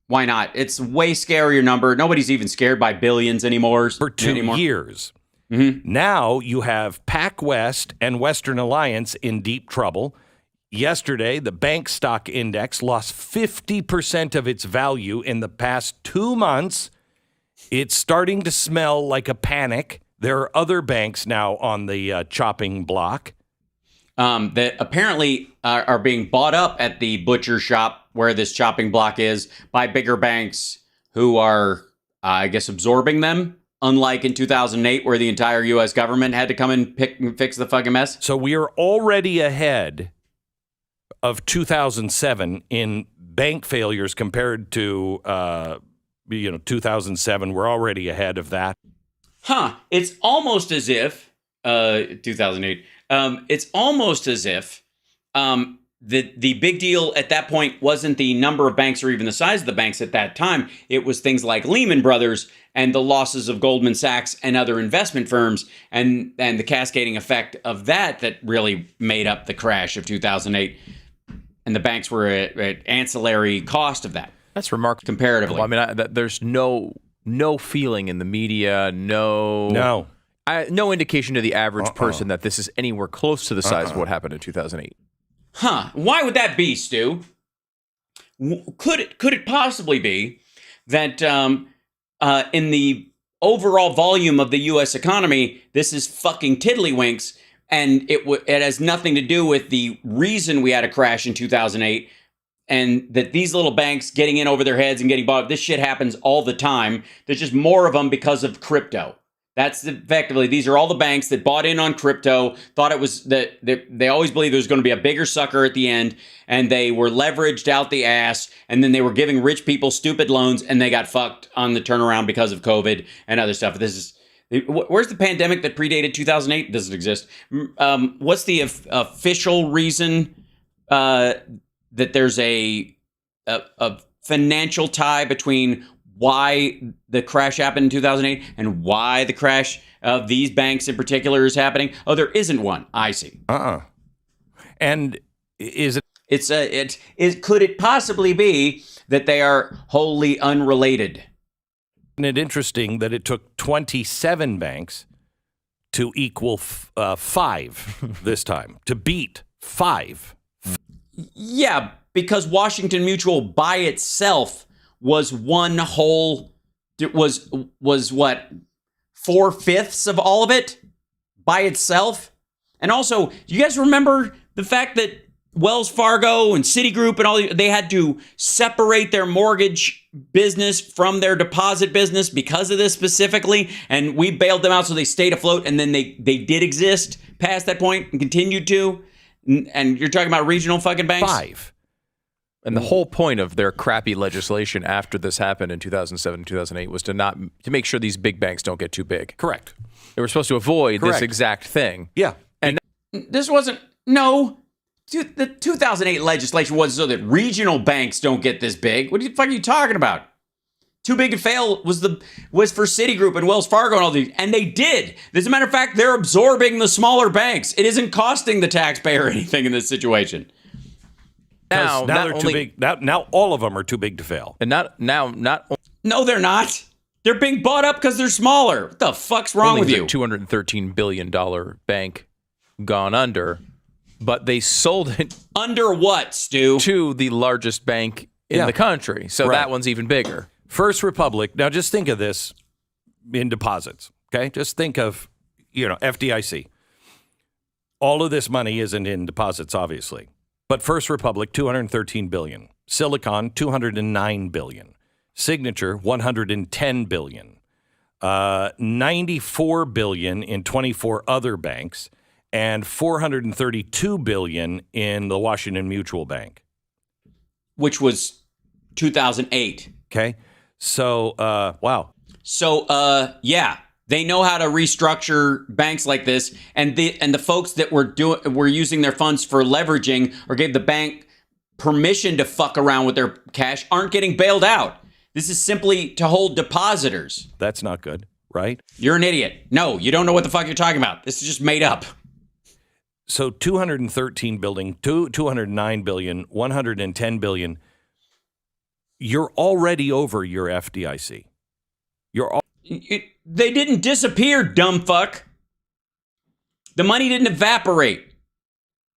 Why not? It's a way scarier number. Nobody's even scared by billions anymore. For 2 years. Mm-hmm. Now you have PacWest and Western Alliance in deep trouble. Yesterday, the bank stock index lost 50% of its value in the past 2 months. It's starting to smell like a panic. There are other banks now on the chopping block. That apparently are being bought up at the butcher shop where this chopping block is by bigger banks who are, I guess, absorbing them. Unlike in 2008, where the entire U.S. government had to come and fix the fucking mess. So we are already ahead of 2007 in bank failures compared to 2007. We're already ahead of that. It's almost as if 2008. It's almost as if the big deal at that point wasn't the number of banks or even the size of the banks at that time. It was things like Lehman Brothers and the losses of Goldman Sachs and other investment firms and the cascading effect of that really made up the crash of 2008. And the banks were at ancillary cost of that. That's remarkable. Comparatively. I mean, there's no feeling in the media, no indication to the average person that this is anywhere close to the size of what happened in 2008. Why would that be, Stu? Could it possibly be that in the overall volume of the U.S. economy, this is fucking tiddlywinks, and it has nothing to do with the reason we had a crash in 2008, and that these little banks getting in over their heads and getting bought, this shit happens all the time. There's just more of them because of crypto. That's effectively, these are all the banks that bought in on crypto, thought it was that they always believed there was going to be a bigger sucker at the end, and they were leveraged out the ass, and then they were giving rich people stupid loans, and they got fucked on the turnaround because of COVID and other stuff. Where's the pandemic that predated 2008? Doesn't exist. What's the official reason that there's a financial tie between why the crash happened in 2008 and why the crash of these banks in particular is happening? Oh, there isn't one. I see. And is it? Could it possibly be that they are wholly unrelated? Isn't it interesting that it took 27 banks to equal 5 this time, to beat 5? Yeah, because Washington Mutual by itself was one whole, was what, 4/5 of all of it by itself? And also, do you guys remember the fact that Wells Fargo and Citigroup and all, they had to separate their mortgage business from their deposit business because of this specifically, and we bailed them out so they stayed afloat, and then they did exist past that point and continued to? And you're talking about regional fucking banks? 5. And the whole point of their crappy legislation after this happened in 2007 and 2008 was to make sure these big banks don't get too big. Correct. They were supposed to avoid Correct. this exact thing. Yeah. And this wasn't, no. The 2008 legislation was so that regional banks don't get this big. What the fuck are you talking about? Too big to fail was for Citigroup and Wells Fargo and all these, and they did. As a matter of fact, they're absorbing the smaller banks. It isn't costing the taxpayer anything in this situation. Now they're too big. Now all of them are too big to fail. And not. No, they're not. They're being bought up because they're smaller. What the fuck's wrong with you? $213 billion bank gone under, but they sold it. Under what, Stu? To the largest bank in the country. So that one's even bigger. First Republic. Now just think of this in deposits. Okay, just think of, FDIC. All of this money isn't in deposits, obviously. But First Republic, $213 billion. Silicon, $209 billion. Signature, $110 billion. $94 billion in 24 other banks, and $432 billion in the Washington Mutual Bank. Which was 2008. Okay. So, wow. So, yeah. They know how to restructure banks like this, and the folks that were using their funds for leveraging or gave the bank permission to fuck around with their cash aren't getting bailed out. This is simply to hold depositors. That's not good, right? You're an idiot. No, you don't know what the fuck you're talking about. This is just made up. So 213 billion, 209 billion, 110 billion. You're already over your FDIC. They didn't disappear, dumb fuck. The money didn't evaporate.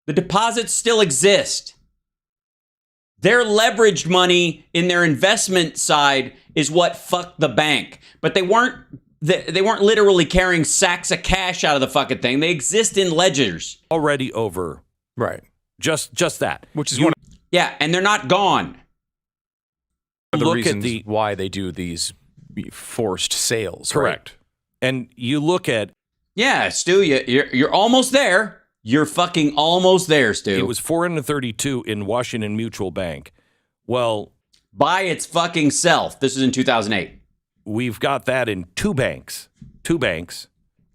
The deposits still exist. Their leveraged money in their investment side is what fucked the bank. But they weren't literally carrying sacks of cash out of the fucking thing. They exist in ledgers. Already over. Right. Just that. Which is yeah, and they're not gone. The reasons why they do these forced sales. Correct. Right? And you look at... Yeah, Stu, you're almost there. You're fucking almost there, Stu. It was 432 in Washington Mutual Bank. Well... By its fucking self. This is in 2008. We've got that in two banks. Two banks.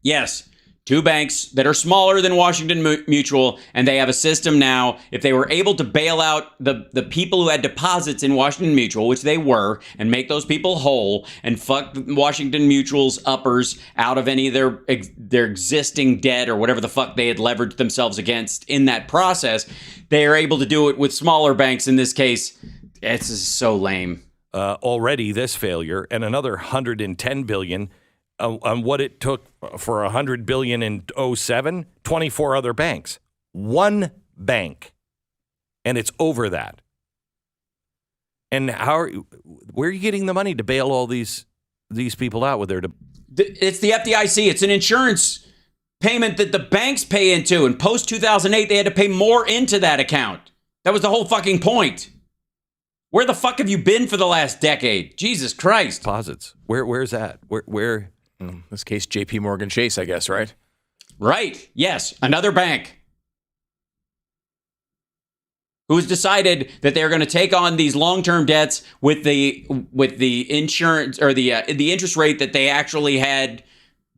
Yes. Two banks that are smaller than Washington Mutual, and they have a system now. If they were able to bail out the people who had deposits in Washington Mutual, which they were, and make those people whole, and fuck Washington Mutual's uppers out of any of their existing debt or whatever the fuck they had leveraged themselves against in that process, they are able to do it with smaller banks. In this case, it's so lame. Already this failure, and another $110 billion on what it took for $100 billion in 2007, 24 other banks. One bank. And it's over that. And where are you getting the money to bail all these people out with their... It's the FDIC. It's an insurance payment that the banks pay into. And post-2008, they had to pay more into that account. That was the whole fucking point. Where the fuck have you been for the last decade? Jesus Christ. Deposits. Where's that? Where? In this case, JP Morgan Chase, I guess, right? Right. Yes. Another bank who's decided that they're going to take on these long-term debts with the insurance or the interest rate that they actually had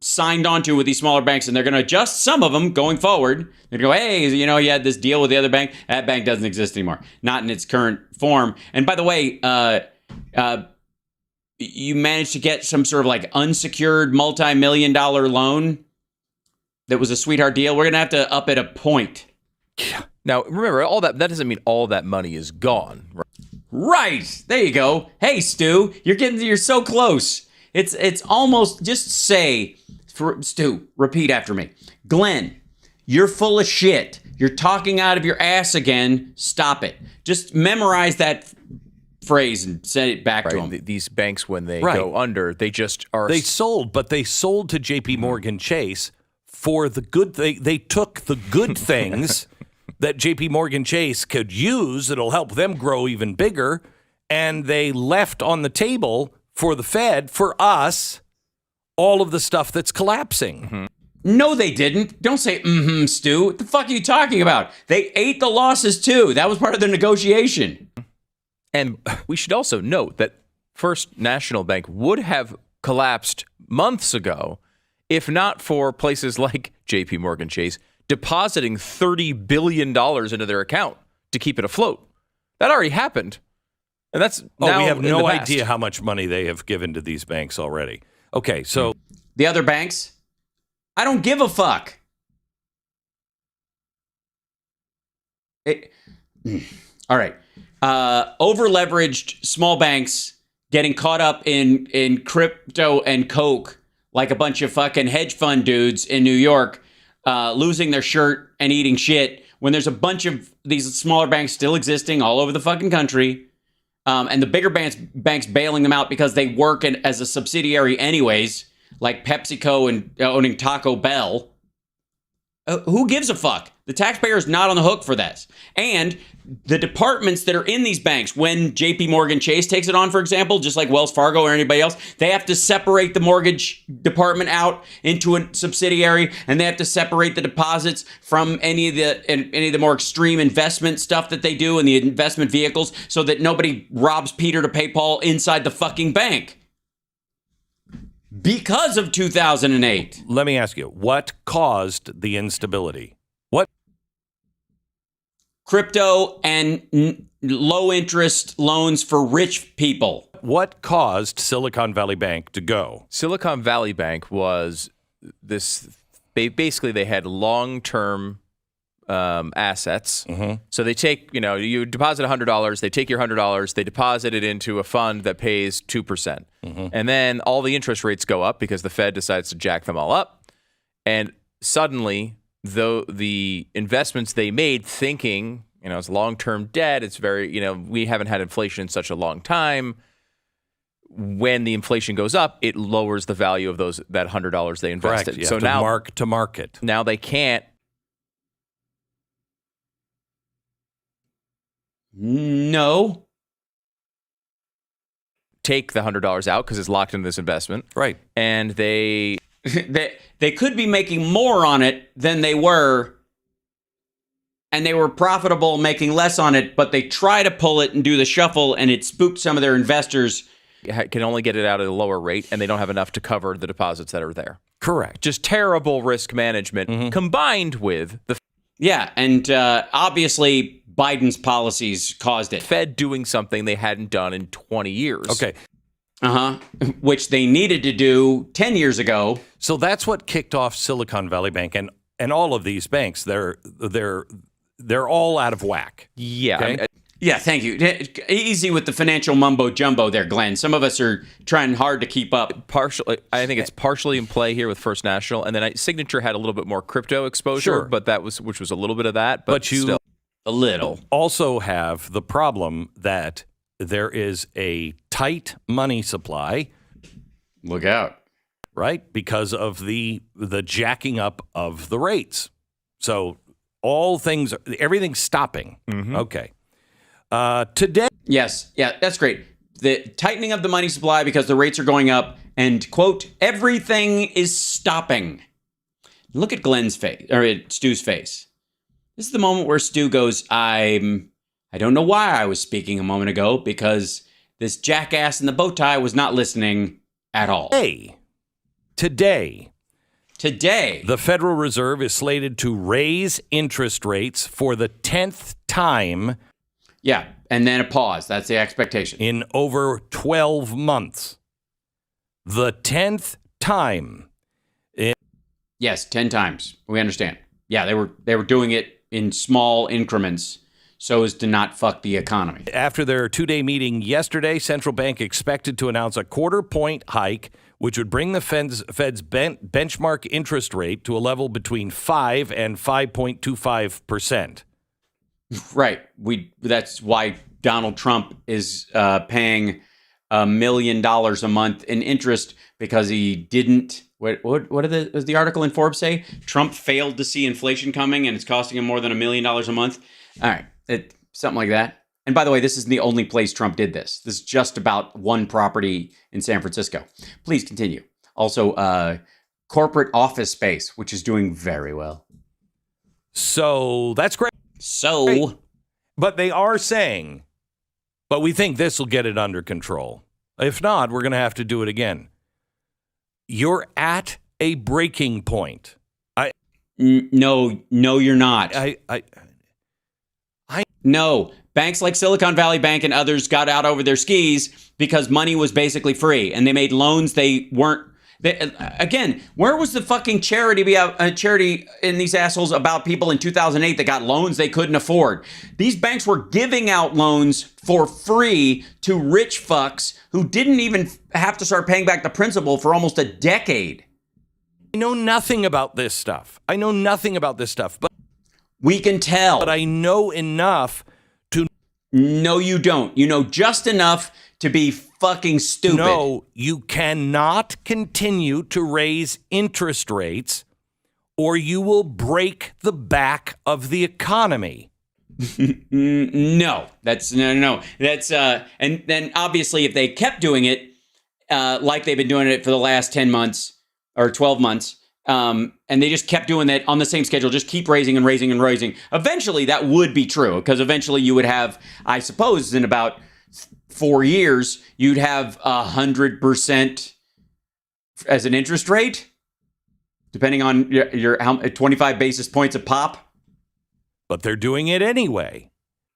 signed onto with these smaller banks, and they're going to adjust some of them going forward. They're going to go, hey, you had this deal with the other bank. That bank doesn't exist anymore. Not in its current form. And by the way, you managed to get some sort of like unsecured multi-million-dollar loan that was a sweetheart deal. We're going to have to up it a point. Now, remember, all that doesn't mean all that money is gone. Right. There you go. Hey, Stu, you're so close. It's almost, just say, Stu, repeat after me. Glenn, you're full of shit. You're talking out of your ass again. Stop it. Just memorize that phrase and send it back to them. These banks, when they go under, they just are... They sold to JP Morgan Chase for the good... They took the good things that JP Morgan Chase could use that'll help them grow even bigger, and they left on the table for the Fed, for us, all of the stuff that's collapsing. Mm-hmm. No, they didn't. Don't say, Stu. What the fuck are you talking about? They ate the losses, too. That was part of the negotiation. And we should also note that First National Bank would have collapsed months ago if not for places like JP Morgan Chase depositing $30 billion into their account to keep it afloat. That already happened. And that's now we have in no the past. idea how much money they have given to these banks already. Okay, so... The other banks? I don't give a fuck. All right. Over leveraged small banks getting caught up in crypto and coke like a bunch of fucking hedge fund dudes in New York, losing their shirt and eating shit when there's a bunch of these smaller banks still existing all over the fucking country. And the bigger banks bailing them out because they work as a subsidiary anyways, like PepsiCo and owning Taco Bell. Who gives a fuck? The taxpayer is not on the hook for this. And the departments that are in these banks, when JP Morgan Chase takes it on, for example, just like Wells Fargo or anybody else, they have to separate the mortgage department out into a subsidiary, and they have to separate the deposits from any of the more extreme investment stuff that they do in the investment vehicles so that nobody robs Peter to pay Paul inside the fucking bank. Because of 2008. Let me ask you, what caused the instability? What? Crypto and low interest loans for rich people. What caused Silicon Valley Bank to go? Silicon Valley Bank was this. Basically, they had long-term assets. Mm-hmm. So they take, you deposit $100, they take your $100, they deposit it into a fund that pays 2%. Mm-hmm. And then all the interest rates go up because the Fed decides to jack them all up. And suddenly, the investments they made thinking, it's long-term debt, it's very, we haven't had inflation in such a long time. When the inflation goes up, it lowers the value of that $100 they invested. Correct. So now mark to market. Now they can't. No. Take the $100 out because it's locked into this investment. Right. And they could be making more on it than they were, and they were profitable making less on it, but they try to pull it and do the shuffle, and it spooked some of their investors. Can only get it out at a lower rate, and they don't have enough to cover the deposits that are there. Correct. Just terrible risk management combined with the and obviously Biden's policies caused it. Fed doing something they hadn't done in 20 years. Okay. Which they needed to do 10 years ago. So that's what kicked off Silicon Valley Bank and all of these banks. They're all out of whack. Yeah. Okay? Yeah, thank you. Easy with the financial mumbo jumbo there, Glenn. Some of us are trying hard to keep up. I think it's partially in play here with First National, and then Signature had a little bit more crypto exposure, Sure. but which was a little bit of that. But you still. A little. Also have the problem that there is a tight money supply. Look out. Right? Because of the jacking up of the rates. So everything's stopping. Mm-hmm. Okay. Today. Yes. Yeah, that's great. The tightening of the money supply because the rates are going up and, quote, everything is stopping. Look at Glenn's face, or at Stu's face. This is the moment where Stu goes, I don't know why I was speaking a moment ago because this jackass in the bow tie was not listening at all. Today, the Federal Reserve is slated to raise interest rates for the 10th time. Yeah, and then a pause. That's the expectation. In over 12 months. The 10th time. Yes, 10 times. We understand. Yeah, they were doing it in small increments so as to not fuck the economy. After their two-day meeting yesterday, Central Bank expected to announce a quarter-point hike, which would bring the Fed's benchmark interest rate to a level between 5 and 5.25%. Right. That's why Donald Trump is paying $1 million a month in interest because he didn't. Does the article in Forbes say? Trump failed to see inflation coming and it's costing him more than $1 million a month. All right. Something like that. And by the way, this isn't the only place Trump did this. This is just about one property in San Francisco. Please continue. Also, corporate office space, which is doing very well. So that's great. But they are saying, but we think this will get it under control. If not, we're going to have to do it again. You're at a breaking point. No, you're not. No. Banks like Silicon Valley Bank and others got out over their skis because money was basically free, and they made loans they Again, where was the fucking charity in these assholes about people in 2008 that got loans they couldn't afford? These banks were giving out loans for free to rich fucks who didn't even have to start paying back the principal for almost a decade. I know nothing about this stuff. But we can tell. But I know enough to... No, you don't. You know just enough to be fucking stupid. No, you cannot continue to raise interest rates or you will break the back of the economy. No. That's and then obviously if they kept doing it like they've been doing it for the last 10 months or 12 months, and they just kept doing that on the same schedule, just keep raising and raising and raising. Eventually that would be true, because eventually you would have, I suppose, in about 4 years, you'd have 100% as an interest rate, depending on your 25 basis points a pop. But they're doing it anyway.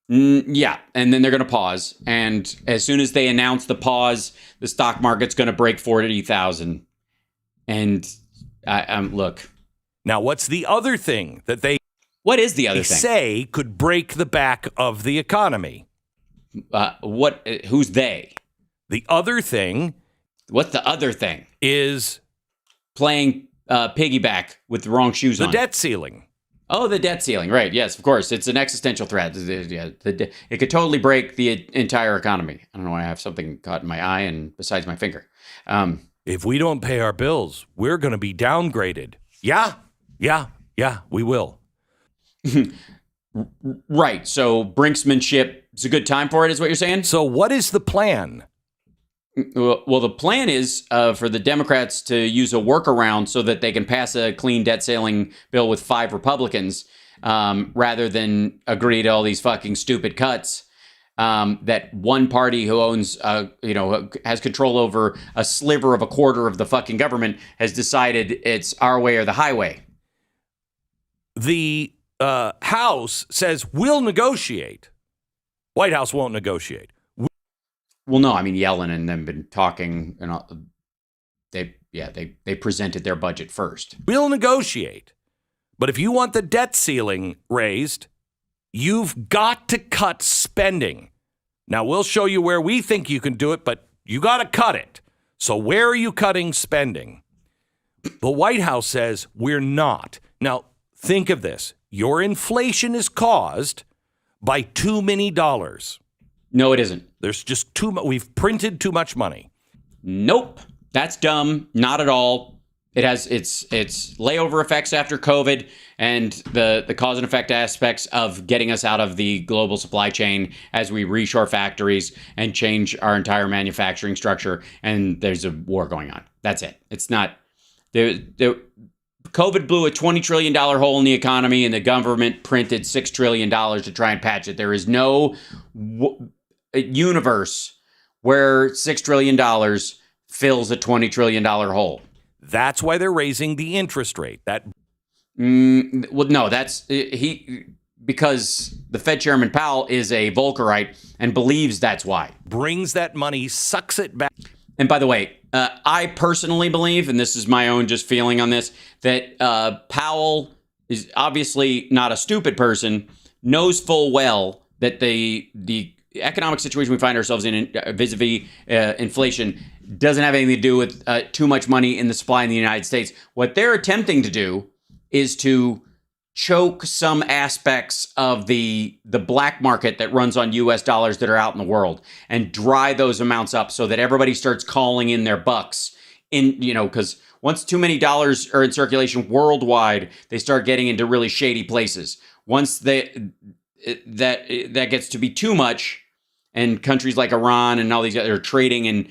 Yeah, and then they're going to pause. And as soon as they announce the pause, the stock market's going to break 40,000. And look. Now, what's the other thing that they... What is the other thing? Say could break the back of the economy? What? Who's they? The other thing. What's the other thing? Is playing piggyback with the wrong shoes on. The debt ceiling. Oh, the debt ceiling. Right. Yes, of course. It's an existential threat. It could totally break the entire economy. I don't know why I have something caught in my eye and besides my finger. If we don't pay our bills, we're going to be downgraded. Yeah, we will. Right. So brinksmanship is a good time for it, is what you're saying? So what is the plan? Well, the plan is for the Democrats to use a workaround so that they can pass a clean debt ceiling bill with 5 Republicans rather than agree to all these fucking stupid cuts that one party who owns, has control over a sliver of a quarter of the fucking government has decided it's our way or the highway. The House says we'll negotiate. White House won't negotiate. Well, no, I mean, Yellen and them been talking, and they presented their budget first. We'll negotiate. But if you want the debt ceiling raised, you've got to cut spending. Now, we'll show you where we think you can do it, but you got to cut it. So where are you cutting spending? The White House says we're not. Now, think of this. Your inflation is caused by too many dollars. No, it isn't. There's just too much. We've printed too much money. Nope. That's dumb. Not at all. It has its layover effects after COVID and the cause and effect aspects of getting us out of the global supply chain as we reshore factories and change our entire manufacturing structure. And there's a war going on. That's it. It's not. COVID blew a $20 trillion hole in the economy and the government printed $6 trillion to try and patch it. There is no universe where $6 trillion fills a $20 trillion hole. That's why they're raising the interest rate. Well, no, because the Fed Chairman Powell is a Volckerite and believes that's why. Brings that money, sucks it back. And by the way, I personally believe, and this is my own just feeling on this, that Powell is obviously not a stupid person, knows full well that the economic situation we find ourselves in vis-a-vis inflation doesn't have anything to do with too much money in the supply in the United States. What they're attempting to do is to choke some aspects of the black market that runs on U.S. dollars that are out in the world and dry those amounts up so that everybody starts calling in their bucks because once too many dollars are in circulation worldwide, they start getting into really shady places. Once that gets to be too much, and countries like Iran and all these other are trading in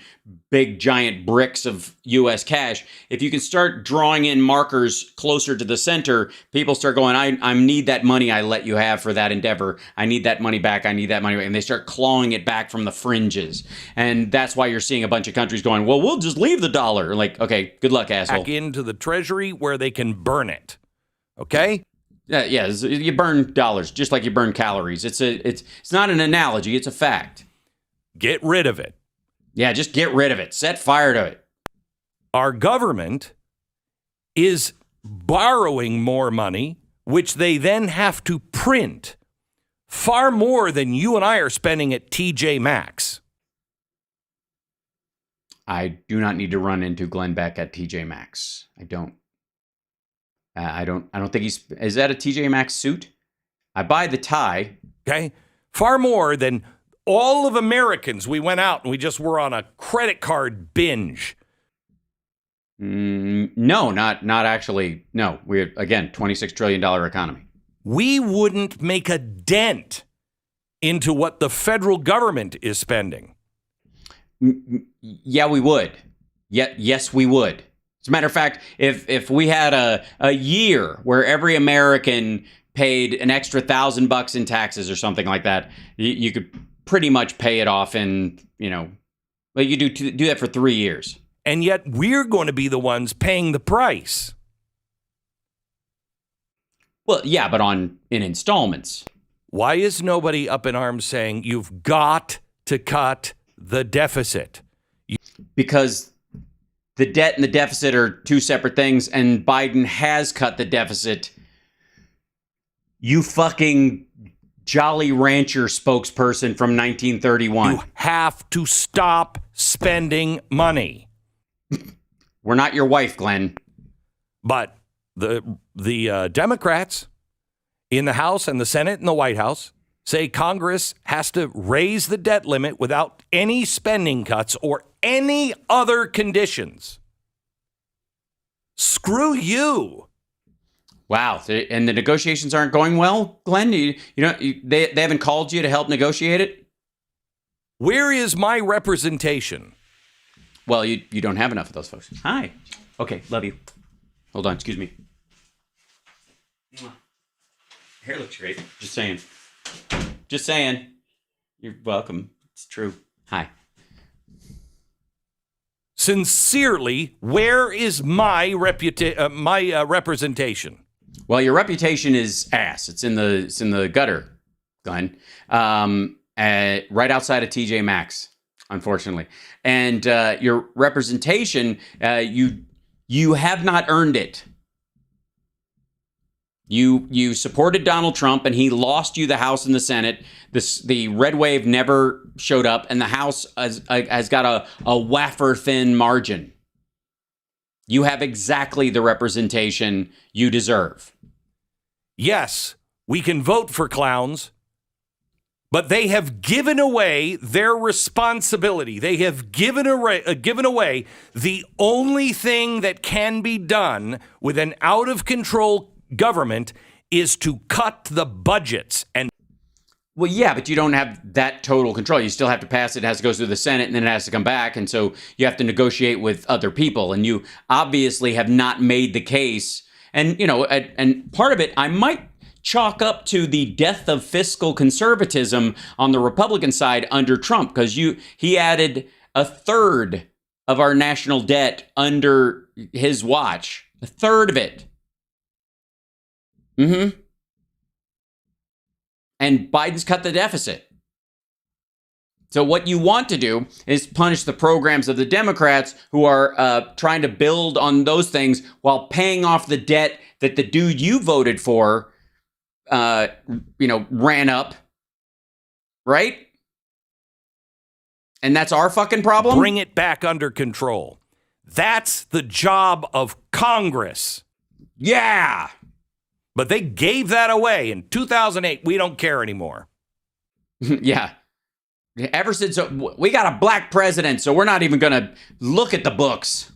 big giant bricks of U.S. cash, if you can start drawing in markers closer to the center, people start going, I need that money I let you have for that endeavor. I need that money back. I need that money back. And they start clawing it back from the fringes. And that's why you're seeing a bunch of countries going, well, we'll just leave the dollar. Like, okay, good luck, asshole. Back into the treasury where they can burn it. Okay? Yeah, you burn dollars just like you burn calories. It's not an analogy. It's a fact. Get rid of it. Yeah, just get rid of it. Set fire to it. our government is borrowing more money, which they then have to print far more than you and I are spending at TJ Maxx. I do not need to run into Glenn Beck at TJ Maxx. I don't. I don't think is that a TJ Maxx suit? I buy the tie. Okay. Far more than all of Americans. We went out and we just were on a credit card binge. No, not actually. No, we're, again, $26 trillion economy. We wouldn't make a dent into what the federal government is spending. Yeah, we would. Yes, we would. As a matter of fact, if we had a year where every American paid an extra $1,000 in taxes or something like that, you could pretty much pay it off in, well, you do that for 3 years. And yet we're going to be the ones paying the price. Well, yeah, but in installments. Why is nobody up in arms saying you've got to cut the deficit? Because the debt and the deficit are two separate things, and Biden has cut the deficit. You fucking Jolly Rancher spokesperson from 1931. You have to stop spending money. We're not your wife, Glenn. But the Democrats in the House and the Senate and the White House say Congress has to raise the debt limit without any spending cuts or any other conditions. Screw you. Wow. And the negotiations aren't going well, Glenn? They haven't called you to help negotiate it? Where is my representation? Well, you don't have enough of those folks. Hi. Okay, love you. Hold on, excuse me. Hair looks great. Just saying. Just saying. You're welcome. It's true. Hi. Sincerely, where is my representation? Well, your reputation is ass. It's in the gutter, Glenn. Right outside of TJ Maxx, unfortunately. And your representation, you have not earned it. You supported Donald Trump, and he lost you the House and the Senate. The red wave never showed up, and the House has got a wafer thin margin. You have exactly the representation you deserve. Yes, we can vote for clowns, but they have given away their responsibility. They have given away the only thing that can be done with an out-of-control government is to cut the budgets. And well, yeah, but you don't have that total control. You still have to pass it. It has to go through the Senate, and then it has to come back. And so you have to negotiate with other people. And you obviously have not made the case. And, and part of it, I might chalk up to the death of fiscal conservatism on the Republican side under Trump, because he added a third of our national debt under his watch. A third of it. Mm-hmm. And Biden's cut the deficit. So what you want to do is punish the programs of the Democrats who are trying to build on those things while paying off the debt that the dude you voted for, ran up. Right? And that's our fucking problem? Bring it back under control. That's the job of Congress. Yeah. But they gave that away in 2008. We don't care anymore. Yeah. Ever since we got a black president, so we're not even going to look at the books.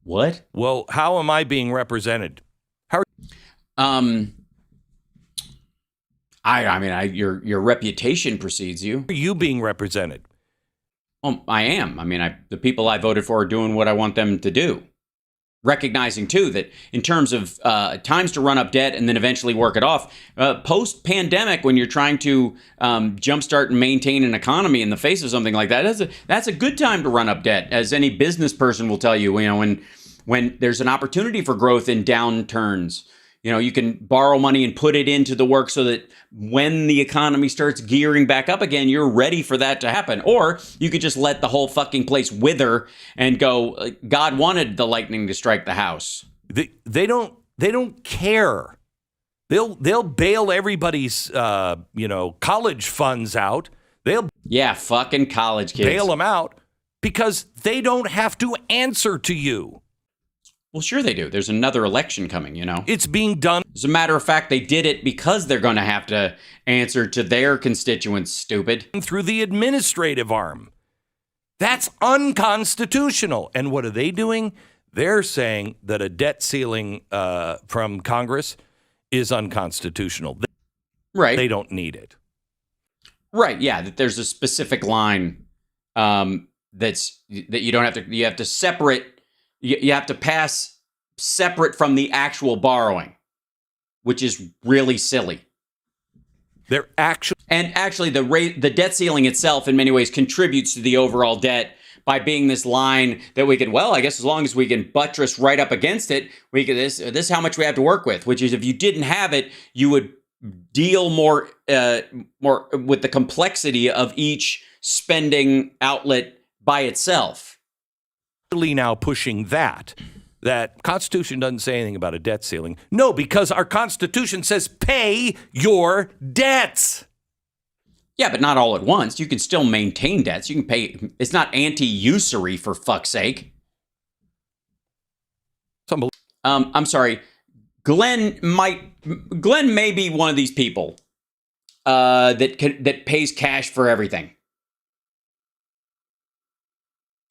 What? Well, how am I being represented? Your reputation precedes you. How are you being represented? I am. The people I voted for are doing what I want them to do. Recognizing, too, that in terms of times to run up debt and then eventually work it off, post-pandemic, when you're trying to jumpstart and maintain an economy in the face of something like that, that's a good time to run up debt, as any business person will tell you. When there's an opportunity for growth in downturns, you can borrow money and put it into the work so that when the economy starts gearing back up again, you're ready for that to happen. Or you could just let the whole fucking place wither and go, God wanted the lightning to strike the house. They don't care. They'll bail everybody's college funds out. Yeah, fucking college kids. Bail them out because they don't have to answer to you. Well, sure they do. There's another election coming, It's being done. As a matter of fact, they did it because they're going to have to answer to their constituents, stupid. Through the administrative arm. That's unconstitutional. And what are they doing? They're saying that a debt ceiling from Congress is unconstitutional. Right. They don't need it. Right, yeah, that there's a specific line that you don't have to, you have to separate, you have to pass separate from the actual borrowing, which is really silly. Actually, the debt ceiling itself in many ways contributes to the overall debt by being this line that we can, I guess as long as we can buttress right up against it, we can, this is how much we have to work with, which is if you didn't have it, you would deal more with the complexity of each spending outlet by itself. Really now pushing that Constitution doesn't say anything about a debt ceiling. No, because our Constitution says pay your debts. Yeah, but not all at once. You can still maintain debts. You can pay. It's not anti-usury, for fuck's sake. I'm sorry. Glenn may be one of these people that pays cash for everything.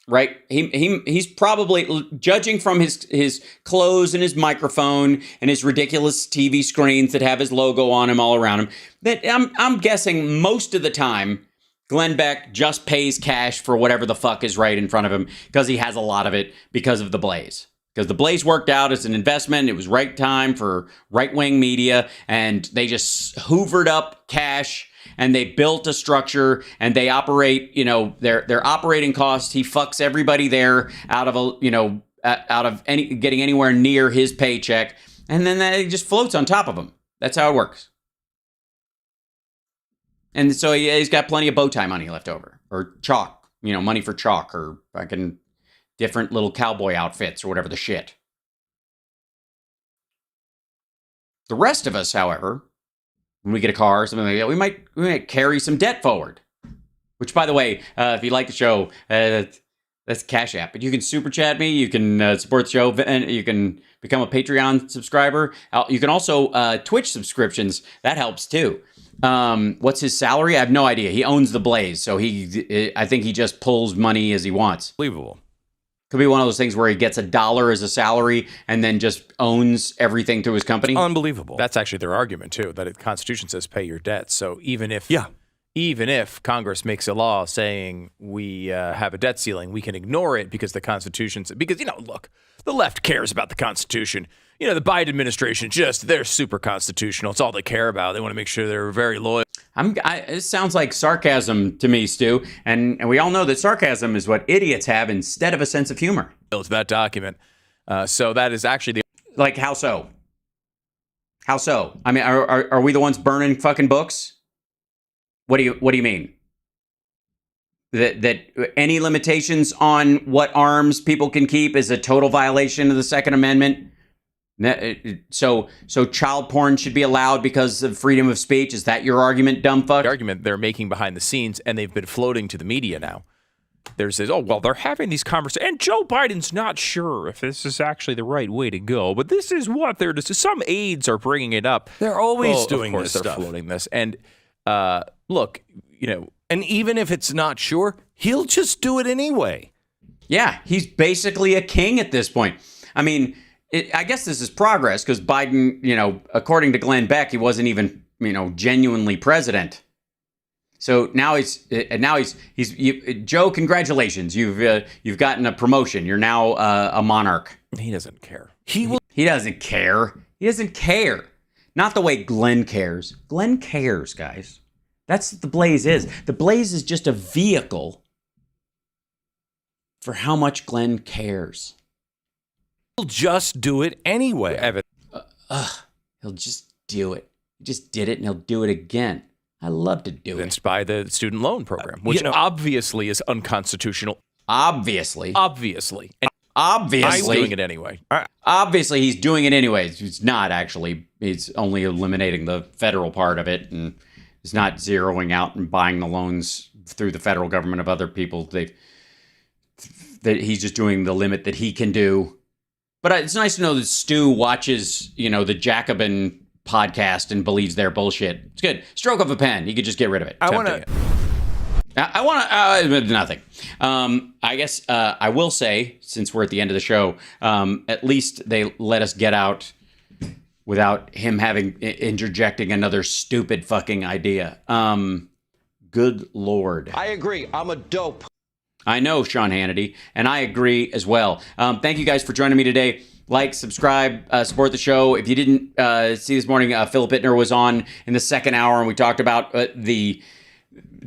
Right? He's probably, judging from his clothes and his microphone and his ridiculous TV screens that have his logo on him all around him, that I'm guessing most of the time Glenn Beck just pays cash for whatever the fuck is right in front of him because he has a lot of it because of the Blaze. Because the Blaze worked out as an investment. It was right time for right-wing media, and they just hoovered up cash, and they built a structure, and they operate, their operating costs. He fucks everybody there out of getting anywhere near his paycheck, and then that just floats on top of him. That's how it works. And so he's got plenty of bow tie money left over, or chalk, money for chalk, or fucking different little cowboy outfits or whatever the shit. The rest of us, however, when we get a car or something like that, we might carry some debt forward. Which, by the way, if you like the show, that's Cash App. But you can super chat me, you can support the show, and you can become a Patreon subscriber. You can also Twitch subscriptions. That helps too. What's his salary? I have no idea. He owns the Blaze, so I think he just pulls money as he wants. Unbelievable. Could be one of those things where he gets $1 as a salary and then just owns everything through his company. Unbelievable. That's actually their argument too, that the Constitution says pay your debts. So even if Congress makes a law saying we have a debt ceiling, we can ignore it because the Constitution says, because, look, the left cares about the Constitution. The Biden administration, they're super constitutional. It's all they care about. They want to make sure they're very loyal. It sounds like sarcasm to me, Stu. And we all know that sarcasm is what idiots have instead of a sense of humor. It's that document. So that is actually Like, how so? How so? I mean, are we the ones burning fucking books? What do you mean? That any limitations on what arms people can keep is a total violation of the Second Amendment? So child porn should be allowed because of freedom of speech? Is that your argument, dumb fuck? The argument they're making behind the scenes, and they've been floating to the media now. There's this, they're having these conversations, and Joe Biden's not sure if this is actually the right way to go, but this is what they're just. Some aides are bringing it up. They're always doing this stuff. They're floating this, and look, and even if it's not sure, he'll just do it anyway. Yeah, he's basically a king at this point. I mean, I guess this is progress because Biden, according to Glenn Beck, he wasn't even, genuinely president. So now he's Joe, congratulations. You've gotten a promotion. You're now a monarch. He doesn't care. He doesn't care. He doesn't care. Not the way Glenn cares. Glenn cares, guys. That's what the Blaze is. The Blaze is just a vehicle for how much Glenn cares. He'll just do it anyway. Evan. he'll just do it. He just did it, and he'll do it again. I love to do Convinced it. by the student loan program, which obviously is unconstitutional. Obviously. And Obviously. he's doing it anyway. Obviously, he's doing it anyways. He's not actually. He's only eliminating the federal part of it, and he's not zeroing out and buying the loans through the federal government of other people. That he's just doing the limit that he can do. But it's nice to know that Stu watches, the Jacobin podcast and believes their bullshit. It's good. Stroke of a pen. He could just get rid of it. I want to. Nothing. I guess I will say, since we're at the end of the show, at least they let us get out without him interjecting another stupid fucking idea. Good Lord. I agree. I'm a dope. I know, Sean Hannity, and I agree as well. Thank you guys for joining me today. Like, subscribe, support the show. If you didn't see this morning, Philip Ittner was on in the second hour, and we talked about the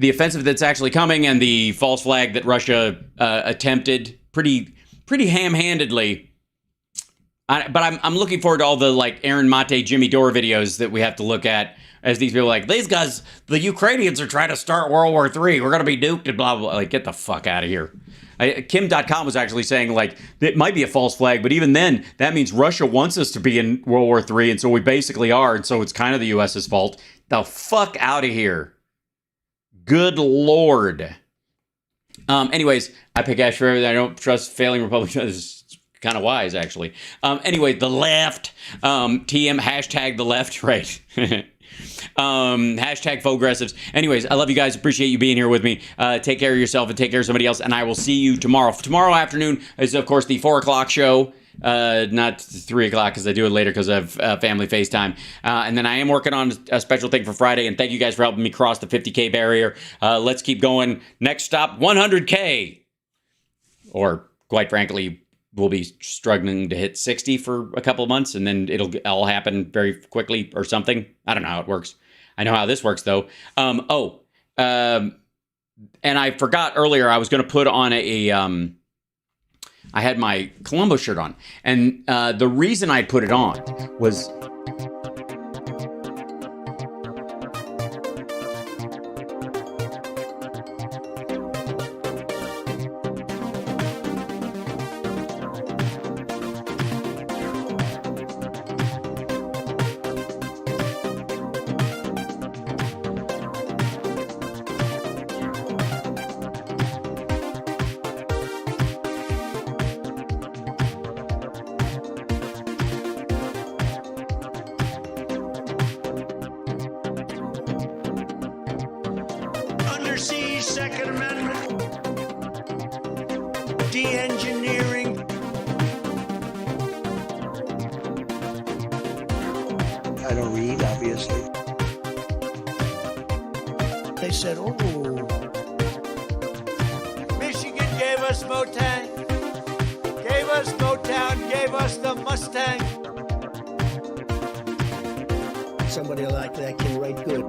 offensive that's actually coming and the false flag that Russia attempted pretty ham-handedly. But I'm looking forward to all the Aaron Mate, Jimmy Dore videos that we have to look at as these people these guys, the Ukrainians are trying to start World War III. We're going to be duped and blah, blah, blah. Get the fuck out of here. Kim.com was actually saying it might be a false flag, but even then, that means Russia wants us to be in World War III, and so we basically are, and so it's kind of the U.S.'s fault. The fuck out of here. Good Lord. Anyways, I pick ash for everything. I don't trust failing Republicans. It's kind of wise, actually. Anyway, the left. TM, hashtag the left, right. Hashtag Fogressives. Anyways, I love you guys. Appreciate you being here with me. Take care of yourself and take care of somebody else. And I will see you tomorrow. Tomorrow afternoon is, of course, the 4 o'clock show. Not 3 o'clock because I do it later because of family FaceTime. And then I am working on a special thing for Friday. And thank you guys for helping me cross the 50K barrier. Let's keep going. Next stop, 100K. Or, quite frankly, we'll be struggling to hit 60 for a couple of months, and then it'll all happen very quickly or something. I don't know how it works. I know how this works, though. And I forgot earlier, I was going to put on I had my Columbo shirt on, and the reason I put it on was... Undersea Second Amendment, de-engineering. I don't read, obviously. They said, oh, Michigan gave us Motown, gave us the Mustang. Somebody like that can write good.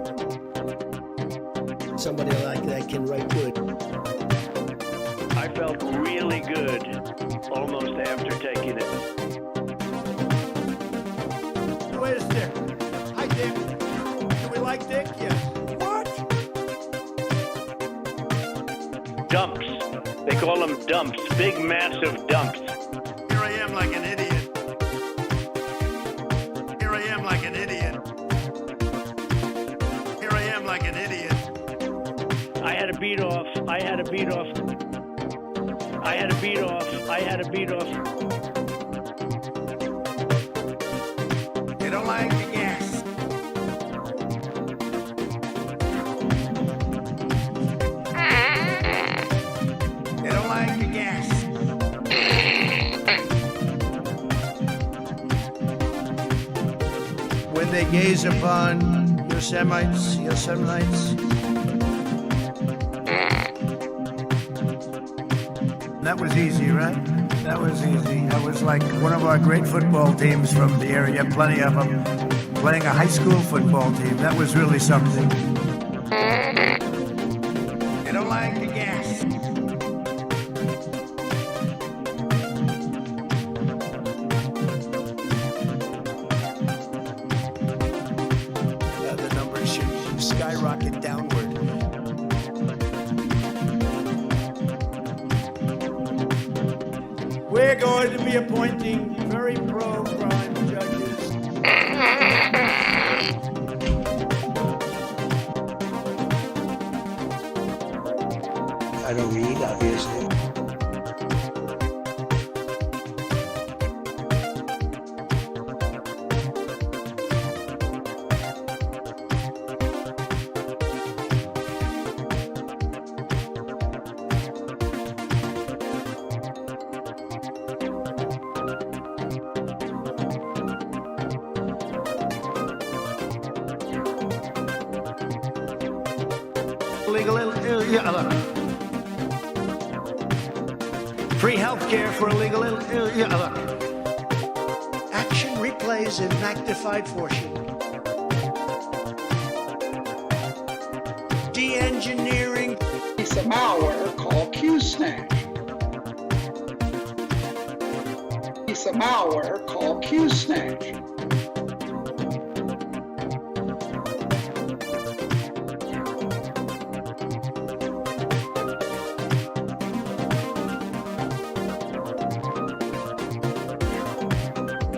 Somebody like that can write good. I felt really good almost after taking it. Where's Dick? Hi, Dick. Do we like Dick? Yes. What? Dumps. They call them dumps. Big, massive dumps. Here I am like an idiot. Here I am like an idiot. Here I am like an idiot. I had a beat off. I had a beat off. I had a beat off. I had a beat off. They don't like the gas. They don't like the gas. When they gaze upon Yosemites, That was easy, right? That was easy. That was like one of our great football teams from the area, plenty of them, playing a high school football team. That was really something. They don't like the gas. We're going to be appointing very pro-crime judges. I don't read, obviously. Free health care for illegal. Action replays in magnified fortune. De-engineering. It's a malware called QSnatch. It's a malware called QSnatch.